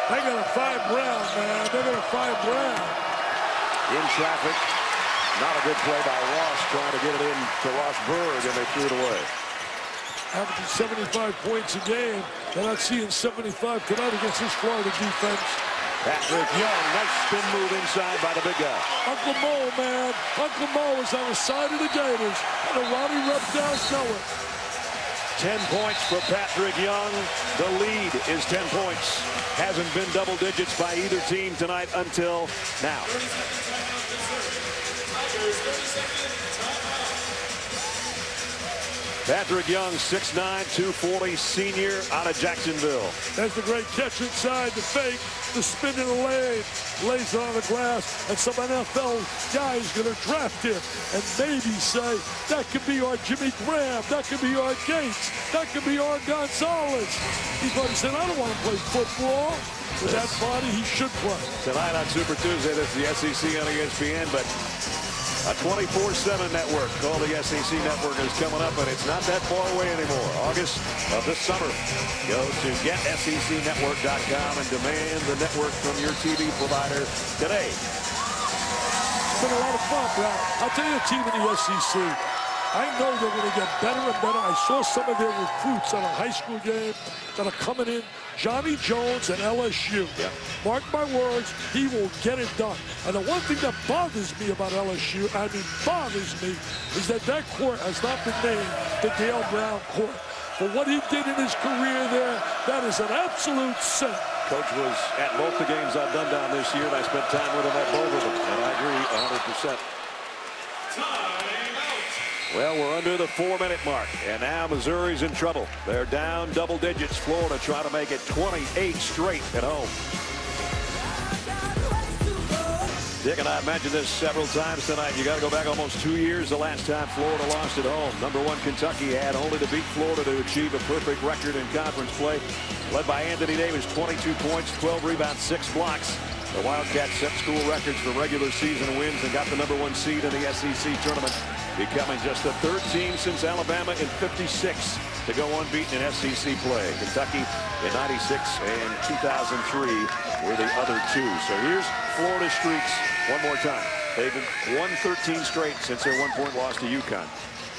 They got to find Brown, man. They're going to find Brown. In traffic. Not a good play by Ross, trying to get it in to Ross Berg, and they threw it away. Averaging 75 points a game. They're not seeing 75 tonight against this Florida defense. Patrick Young, nice spin move inside by the big guy. Uncle Mo, man. Uncle Mo is on the side of the Gators, and the Ronnie Reptiles know it. 10 points for Patrick Young. The lead is 10 points. Hasn't been double digits by either team tonight until now. Patrick Young, 6'9", 240, senior out of Jacksonville. There's the great catch inside, the fake, the spin in the lane, lays it on the glass, and some NFL guy is going to draft him and maybe say, that could be our Jimmy Graham, that could be our Gates, that could be our Gonzalez. He's going to say, I don't want to play football. With that body, he should play. Tonight on Super Tuesday, this is the SEC on ESPN, but a 24/7 network called the SEC Network is coming up, and it's not that far away anymore. August of this summer. Go to GetSECNetwork.com and demand the network from your TV provider today. It's been a lot of fun, Brad. I'll tell you a team in the SEC. I know they're going to get better and better. I saw some of their recruits on a high school game that are coming in. Johnny Jones at LSU. Yeah. Mark my words, he will get it done. And the one thing that bothers me about LSU, bothers me, is that court has not been named the Dale Brown court. For what he did in his career there, that is an absolute sin. Coach was at both the games I've done down this year, and I spent time with him at both of them. And I agree 100%. Well, we're under the 4-minute mark, and now Missouri's in trouble. They're down double digits. Florida trying to make it 28 straight at home. Dick and I have mentioned this several times tonight. You got to go back almost 2 years the last time Florida lost at home. #1 Kentucky had only to beat Florida to achieve a perfect record in conference play. Led by Anthony Davis, 22 points, 12 rebounds, 6 blocks. The Wildcats set school records for regular season wins and got the #1 seed in the SEC tournament, becoming just the 3rd team since Alabama in 56 to go unbeaten in SEC play. Kentucky in 96 and 2003 were the other 2. So here's Florida streaks one more time. They've won 13 straight since their 1-point loss to UConn.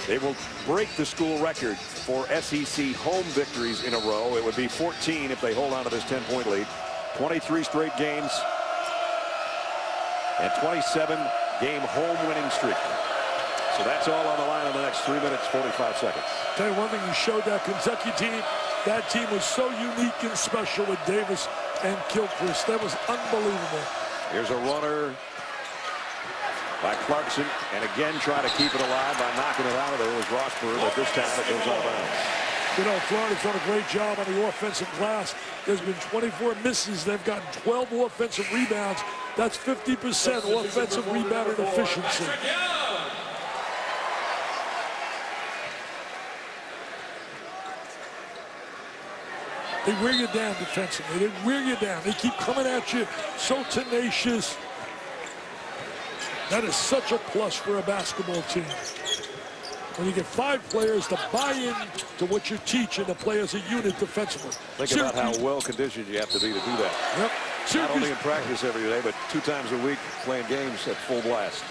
They will break the school record for SEC home victories in a row. It would be 14 if they hold on to this 10-point lead. 23 straight games and 27-game home winning streak. So that's all on the line in the next 3 minutes, 45 seconds. Tell you one thing, you showed that Kentucky team. That team was so unique and special with Davis and Gilchrist. That was unbelievable. Here's a runner by Clarkson, and again trying to keep it alive by knocking it out of there was Rossberg, but this time it goes out of bounds. You know, Florida's done a great job on the offensive glass. There's been 24 misses. They've gotten 12 offensive rebounds. That's 50% offensive rebounding efficiency. They wear you down defensively. They wear you down. They keep coming at you, so tenacious. That is such a plus for a basketball team. When you get 5 players to buy in to what you're teaching to play as a unit defensively. Think about how well conditioned you have to be to do that. Yep. Not only in practice every day, but 2 times a week playing games at full blast.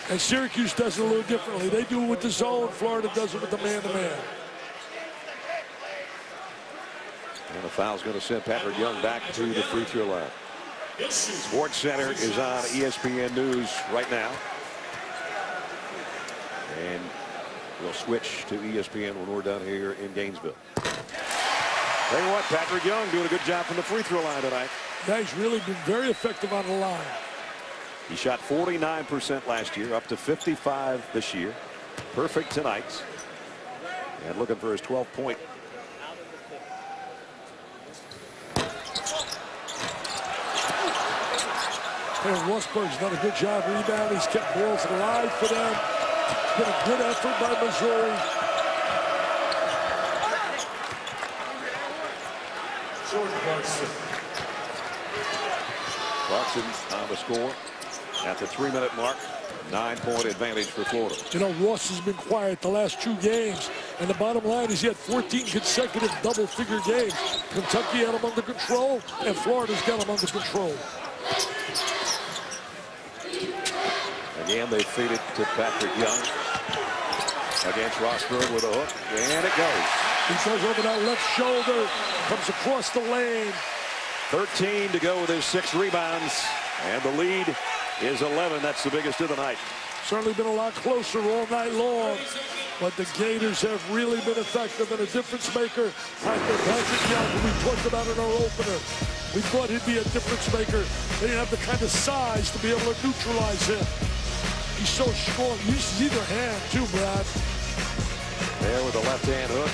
And Syracuse does it a little differently. They do it with the zone. Florida does it with the man-to-man. And the foul's going to send Patrick Young back to the free throw line. Sports Center is on ESPN News right now. And we'll switch to ESPN when we're done here in Gainesville. Tell you what, Patrick Young doing a good job from the free throw line tonight. Yeah, he's really been very effective on the line. He shot 49% last year, up to 55 this year. Perfect tonight. And looking for his 12th point. And Rosberg's done a good job rebounding. He's kept balls alive for them. It's been a good effort by Missouri. Clarkson on the score at the 3-minute mark. 9-point advantage for Florida. You know, Ross has been quiet the last 2 games. And the bottom line is he had 14 consecutive double-figure games. Kentucky had him under control, and Florida's got him under control. Again, they feed it to Patrick Young against Rosberg with a hook, and it goes. He goes over that left shoulder, comes across the lane. 13 to go with his 6 rebounds, and the lead is 11. That's the biggest of the night. Certainly been a lot closer all night long, but the Gators have really been effective and a difference maker. Patrick Young, who we talked about in our opener. We thought he'd be a difference maker. They didn't have the kind of size to be able to neutralize him. He's so strong. He uses either hand, too, Brad. There with the left-hand hook.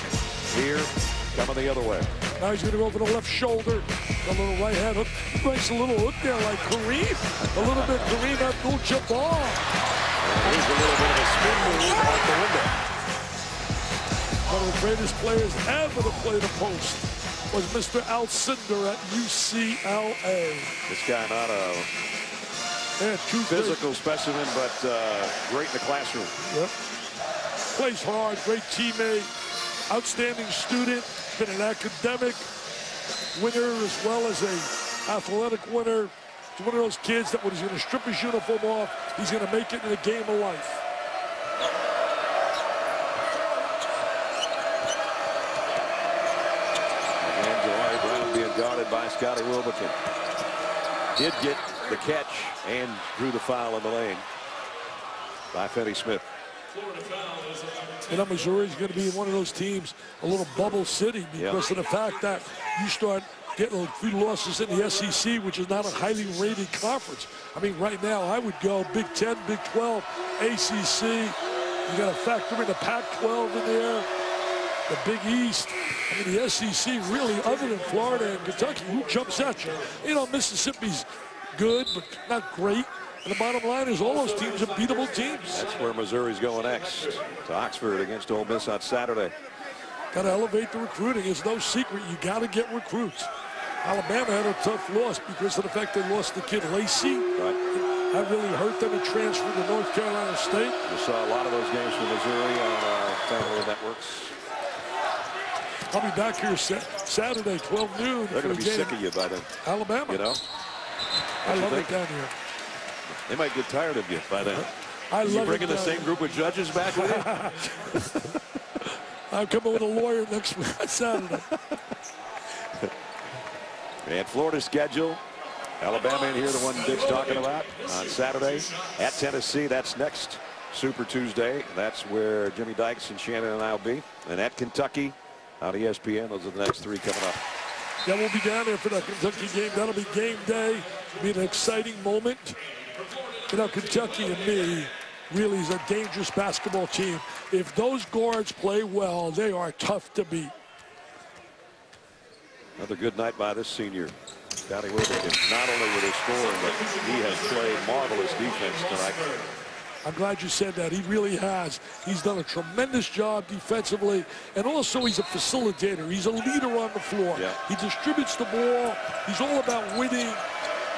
Here, coming the other way. Now he's going to go for the left shoulder. A little right-hand hook. He makes a little hook there like Kareem. A little bit Kareem Abdul-Jabbar. Here's a little bit of a spin move out the window. One of the greatest players ever to play the post was Mr. Alcindor at UCLA. This guy not a physical specimen, but great in the classroom. Yep. Plays hard, great teammate, outstanding student, been an academic winner as well as a athletic winner. He's one of those kids that when he's going to strip his uniform off, he's going to make it in the game of life. Again, Jawari Brown being guarded by Scotty Wilbekin. Did get the catch and drew the foul in the lane by Finney Smith. You know, Missouri's going to be one of those teams, a little bubble city, because of the fact that you start getting a few losses in the SEC, which is not a highly rated conference. I mean, right now, I would go Big 10, Big 12, ACC. You got to factor in the Pac-12 in there, the Big East. I mean, the SEC really, other than Florida and Kentucky, who jumps at you? You know, Mississippi's good, but not great. And the bottom line is all those teams are beatable teams. That's where Missouri's going next, to Oxford against Ole Miss on Saturday. Got to elevate the recruiting. It's no secret. You got to get recruits. Alabama had a tough loss because of the fact they lost the kid Lacey. Right. That really hurt them and transferred to North Carolina State. We saw a lot of those games from Missouri on our family networks. I'll be back here Saturday, 12 noon. They're going to be sick of you by then. Alabama. You know? I love it down here. They might get tired of you by then. I love you bringing the same group of judges back with you? I'm coming with a lawyer next Saturday. And Florida's schedule. Alabama in here, the one Dick's talking about, on Saturday at Tennessee. That's next Super Tuesday. That's where Jimmy Dykes and Shannon and I will be. And at Kentucky on ESPN. Those are the next 3 coming up. Yeah, we'll be down there for that Kentucky game. That'll be game day. It'll be an exciting moment. You know, Kentucky and me really is a dangerous basketball team. If those guards play well, they are tough to beat. Another good night by this senior, Scotty Wilbekin. Not only with his scoring, but he has played marvelous defense tonight. I'm glad you said that. He really has. He's done a tremendous job defensively, and also he's a facilitator. He's a leader on the floor. Yeah. He distributes the ball. He's all about winning.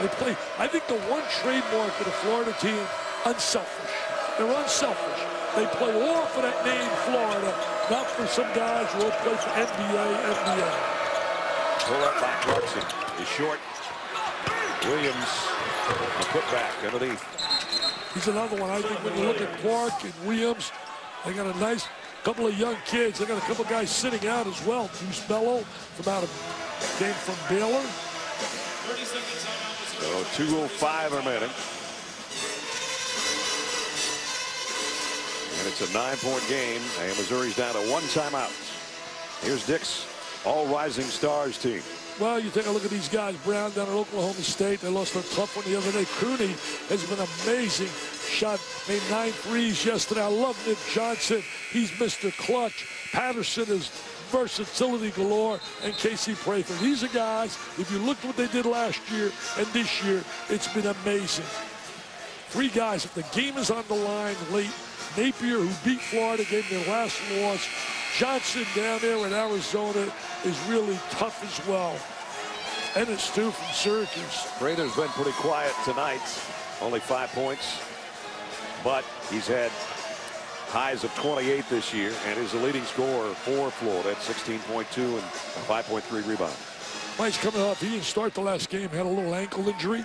They play. I think the one trademark of the Florida team, unselfish. They're unselfish. They play all for that name, Florida, not for some guys who all play for NBA. Pull up by Clarkson. Is short. Williams, a putback underneath. He's another one. I think when you look at Clark and Williams, they got a nice couple of young kids. They got a couple of guys sitting out as well. Deuce Bello came from Baylor. So 2:05 remaining. And it's a 9-point game. And Missouri's down to 1 timeout. Here's Dick's all-rising stars team. Well, you take a look at these guys. Brown down at Oklahoma State. They lost a tough one the other day. Cooney has been amazing. Made 9 threes yesterday. I love Nick Johnson. He's Mr. Clutch. Patterson is versatility galore. And Casey Prather. These are guys, if you looked what they did last year and this year, it's been amazing. 3 guys, if the game is on the line late, Napier, who beat Florida, gave them their last loss. Johnson down there in Arizona is really tough as well. Ennis, too, from Syracuse. Prather's been pretty quiet tonight. Only 5 points. But he's had highs of 28 this year and is the leading scorer for Florida at 16.2 and 5.3 rebounds. Mike's coming off. He didn't start the last game. Had a little ankle injury.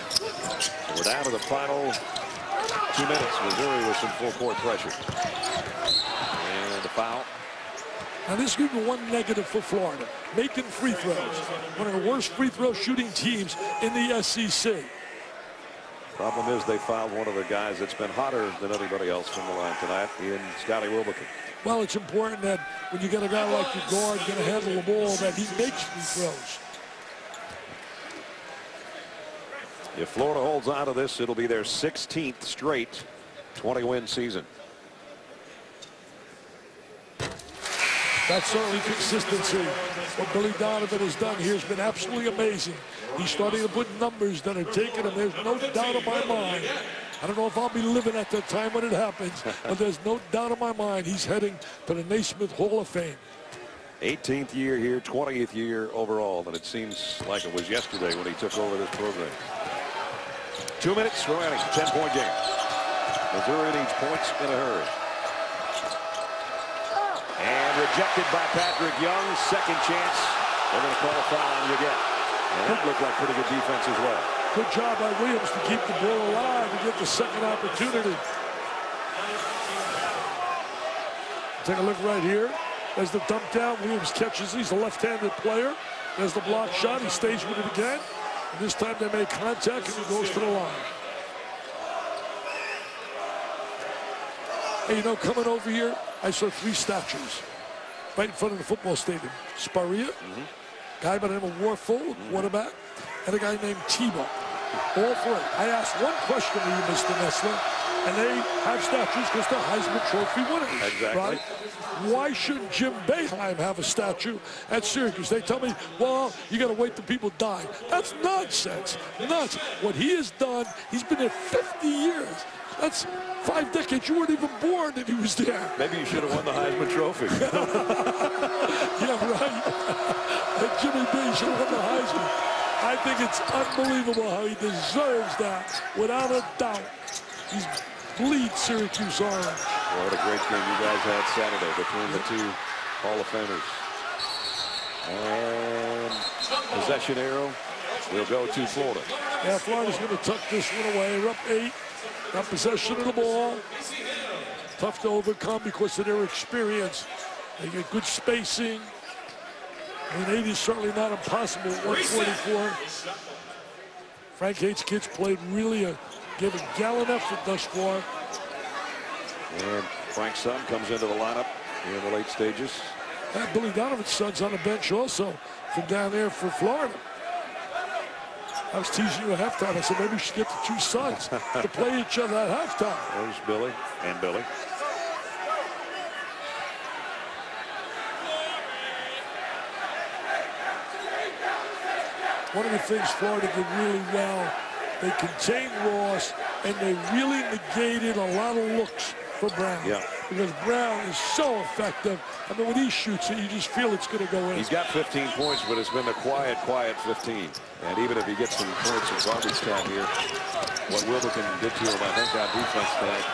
So we're down to the final 2 minutes. Missouri with some full-court pressure. And the foul. Now this could be one negative for Florida. Making free throws. One of the worst free throw shooting teams in the SEC. Problem is they fouled one of the guys that's been hotter than anybody else from the line tonight in Scotty Wilbekin. Well, it's important that when you get a guy like your guard going to handle the ball, that he makes free throws. If Florida holds on to this, it'll be their 16th straight 20-win season. That's certainly consistency. What Billy Donovan has done here has been absolutely amazing. He's starting to put numbers that are taking him. There's no doubt in my mind. I don't know if I'll be living at that time when it happens, but there's no doubt in my mind he's heading to the Naismith Hall of Fame. 18th year here, 20th year overall, and it seems like it was yesterday when he took over this program. 2 minutes remaining, 10-point game. Missouri needs points in a hurry. And rejected by Patrick Young. Second chance. They're going to call a foul on you again. And that looked like pretty good defense as well. Good job by Williams to keep the ball alive and get the second opportunity. Take a look right here. There's the dump down. Williams catches. He's a left-handed player. There's the block shot. He stays with it again. And this time they make contact and he goes to the line. Hey, you know, coming over here, I saw 3 statues right in front of the football stadium. Sparia, guy by the name of Warfel, quarterback, and a guy named Tebow. All 3. I asked one question to you, Mr. Nessler, and they have statues because they're Heisman Trophy winners. Exactly. Right? Why shouldn't Jim Boeheim have a statue at Syracuse? They tell me, well, you got to wait till people die. That's nonsense. Nuts. What he has done, he's been there 50 years. That's 5 decades. You weren't even born and he was there. Maybe you should have won the Heisman Trophy. Yeah, right. Jimmy B should have won the Heisman. I think it's unbelievable how he deserves that, without a doubt. He's bleed Syracuse orange. What a great game you guys had Saturday between the 2 Hall of Famers. And possession arrow will go to Florida. Yeah, Florida's going to tuck this one away. We're up 8. Got possession of the ball. Tough to overcome because of their experience. They get good spacing. I mean, 80 is certainly not impossible at 144. Frank Hates' kids played really gave a gallant effort thus far. And Frank's son comes into the lineup in the late stages. And Billy Donovan's son's on the bench also from down there for Florida. I was teasing you at halftime. I said maybe we should get the 2 sons to play each other at halftime. There's Billy and Billy. One of the things Florida did really well they contained Ross, and they really negated a lot of looks for Brown. Yeah. Because Brown is so effective. I mean, when he shoots it, you just feel it's going to go in. He's got 15 points, but it's been a quiet 15. And even if he gets some points in garbage time here, what Wilbekin did to him, I think, on defense tonight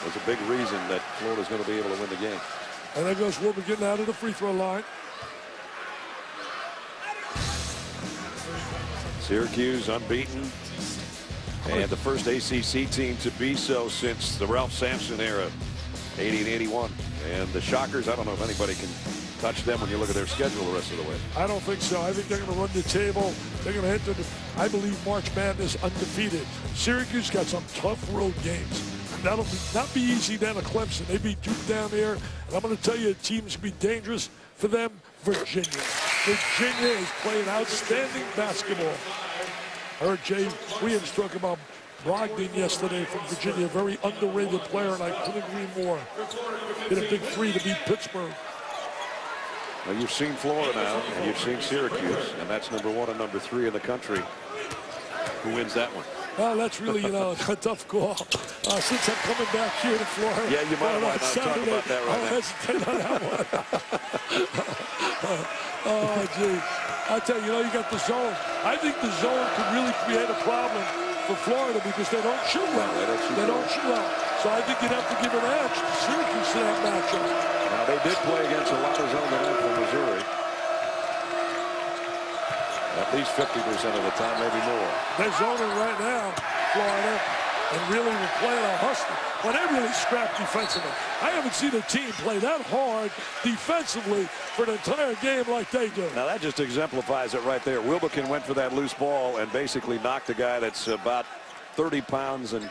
was a big reason that Florida's going to be able to win the game. And there goes Wilbekin out of the free throw line. Syracuse unbeaten. And the first ACC team to be so since the Ralph Sampson era, 80 and 81. And the Shockers, I don't know if anybody can touch them when you look at their schedule the rest of the way. I don't think so. I think they're going to run the table. They're going to enter the, I believe, March Madness undefeated. Syracuse got some tough road games. And that'll not be easy down at Clemson. They beat Duke down there. And I'm going to tell you, a team's going to be dangerous for them, Virginia. Virginia is playing outstanding basketball. I heard Jay Williams talk about Brogdon yesterday from Virginia, a very underrated player, and I couldn't agree more. Hit a big three to beat Pittsburgh. Well, you've seen Florida now, and you've seen Syracuse, and that's number 1 and number 3 in the country. Who wins that one? Well, that's really, a tough call. Since I'm coming back here to Florida. Yeah, you might not talk about that right now. I'll hesitate on that one. Oh, gee. I tell you, you got the zone. I think the zone could really create a problem for Florida because they don't shoot well. They don't shoot well. So I think you'd have to give an edge to Syracuse in that matchup. Now, they did play against a lot of zone tonight from Missouri. At least 50% of the time, maybe more. They're zoning right now, Florida, and really were playing a hustle. Well, they really scrapped defensively. I haven't seen a team play that hard defensively for an entire game like they do. Now, that just exemplifies it right there. Wilbekin went for that loose ball and basically knocked a guy that's about 30 pounds and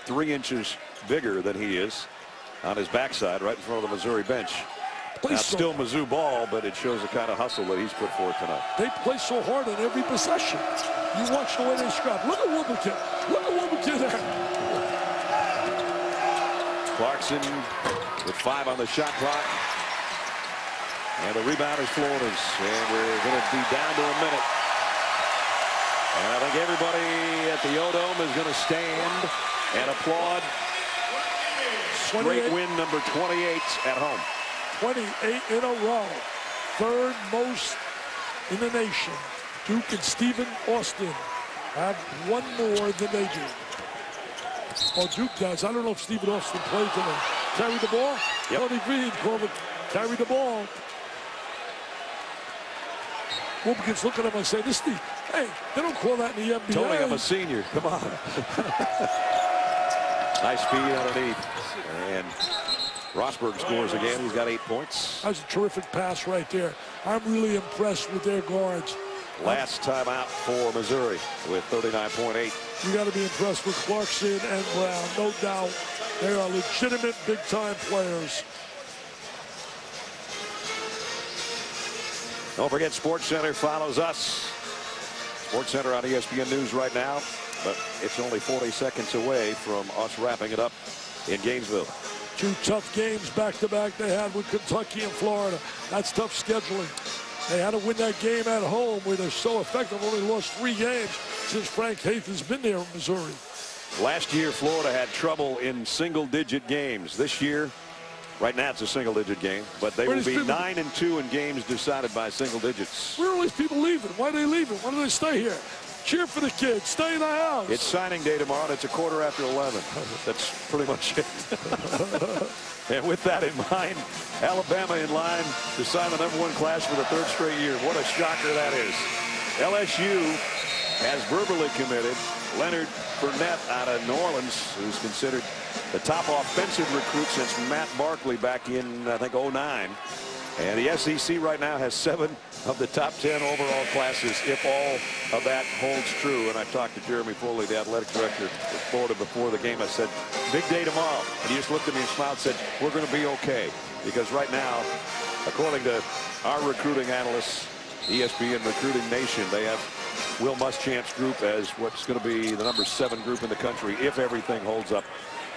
3 inches bigger than he is on his backside right in front of the Missouri bench. Now, it's still Mizzou ball, but it shows the kind of hustle that he's put forth tonight. They play so hard in every possession. You watch the way they scrap. Look at Wilbekin. Look at Wilbekin there. Clarkson with 5 on the shot clock. And the rebound is Florida's. And we're going to be down to a minute. And I think everybody at the O-Dome is going to stand and applaud. Great win number 28 at home. 28 in a row. 3rd most in the nation. Duke and Stephen Austin have 1 more than they do. Well, Duke does. I don't know if Stephen Austin played tonight. Carry the ball. Yep. Tony Green called it carry the ball. Wilbekin's looking at him and saying, "This thing, hey, they don't call that in the NBA." Tony, I'm a senior. Come on. Nice speed underneath. And Rosberg scores again. He's got 8 points. That was a terrific pass right there. I'm really impressed with their guards. Last time out for Missouri with 39.8. You got to be impressed with Clarkson and Brown, no doubt. They are legitimate big-time players. Don't forget, SportsCenter follows us. SportsCenter on ESPN News right now, but it's only 40 seconds away from us wrapping it up in Gainesville. 2 tough games back-to-back they had with Kentucky and Florida. That's tough scheduling. They had to win that game at home where they're so effective. Only lost 3 games since Frank Haith has been there in Missouri. Last year, Florida had trouble in single-digit games. This year, right now it's a single-digit game, but they will be 9-2 in games decided by single digits. Where are all these people leaving? Why are they leaving? Why do they stay here? Cheer for the kids. Stay in the house. It's signing day tomorrow, and it's 11:15. That's pretty much it. And with that in mind, Alabama in line to sign the #1 class for the 3rd straight year. What a shocker that is. LSU has verbally committed Leonard Fournette out of New Orleans, who's considered the top offensive recruit since Matt Barkley back in, I think, 2009. And the SEC right now has 7 of the top 10 overall classes, if all of that holds true. And I talked to Jeremy Foley, the athletic director of Florida, before the game. I said, big day tomorrow. And he just looked at me and smiled and said, we're going to be okay. Because right now, according to our recruiting analysts, ESPN Recruiting Nation, they have Will Muschamp's group as what's going to be the #7 group in the country if everything holds up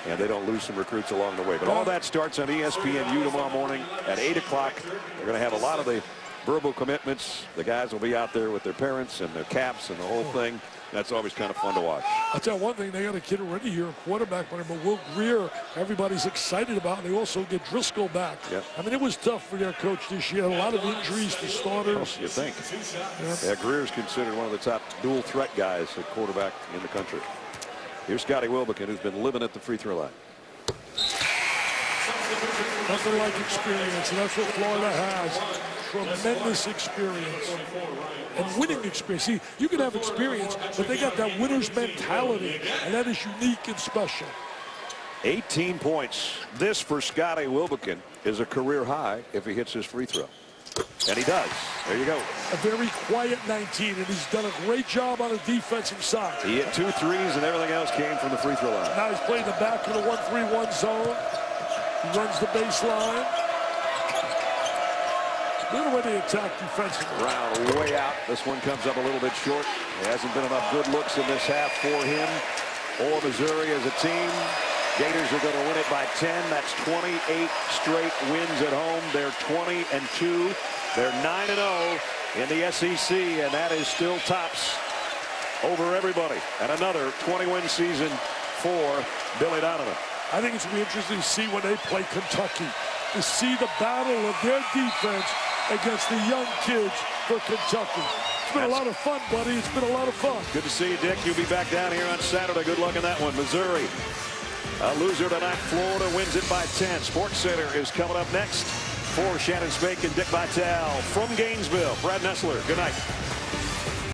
and they don't lose some recruits along the way. But all that starts on ESPNU tomorrow morning at 8 o'clock. They're going to have a lot of the verbal commitments. The guys will be out there with their parents and their caps and the whole thing. That's always kind of fun to watch. I'll tell you one thing, they got a kid already here, a quarterback, but Will Greer, everybody's excited about, and they also get Driscoll back. Yep. I mean, it was tough for their coach this year. A lot of injuries to starters. Oh, you think? Yep. Yeah, Greer's considered one of the top dual threat guys at quarterback in the country. Here's Scotty Wilbekin, who's been living at the free throw line. Nothing like experience, and that's what Florida has. Tremendous experience and winning experience. See, you can have experience, but they got that winner's mentality, and that is unique and special. 18 points. This for Scotty Wilbekin is a career high if he hits his free throw. And he does. There you go. A very quiet 19, and he's done a great job on the defensive side. He hit 2 threes, and everything else came from the free throw line. Now he's playing the back of the 1-3-1 zone. He runs the baseline. Look at the way they attack defensively. Brown way out. This one comes up a little bit short. There hasn't been enough good looks in this half for him or Missouri as a team. Gators are going to win it by 10. That's 28 straight wins at home. They're 20-2. They're 9-0 in the SEC, and that is still tops over everybody. And another 20-win season for Billy Donovan. I think it's going to be interesting to see when they play Kentucky, to see the battle of their defense against the young kids for Kentucky. It's been a lot of fun, buddy. It's been a lot of fun. Good to see you, Dick. You'll be back down here on Saturday. Good luck in that one. Missouri, a loser tonight. Florida wins it by 10. Sports Center is coming up next for Shannon Spake and Dick Vitale from Gainesville. Brad Nessler, good night.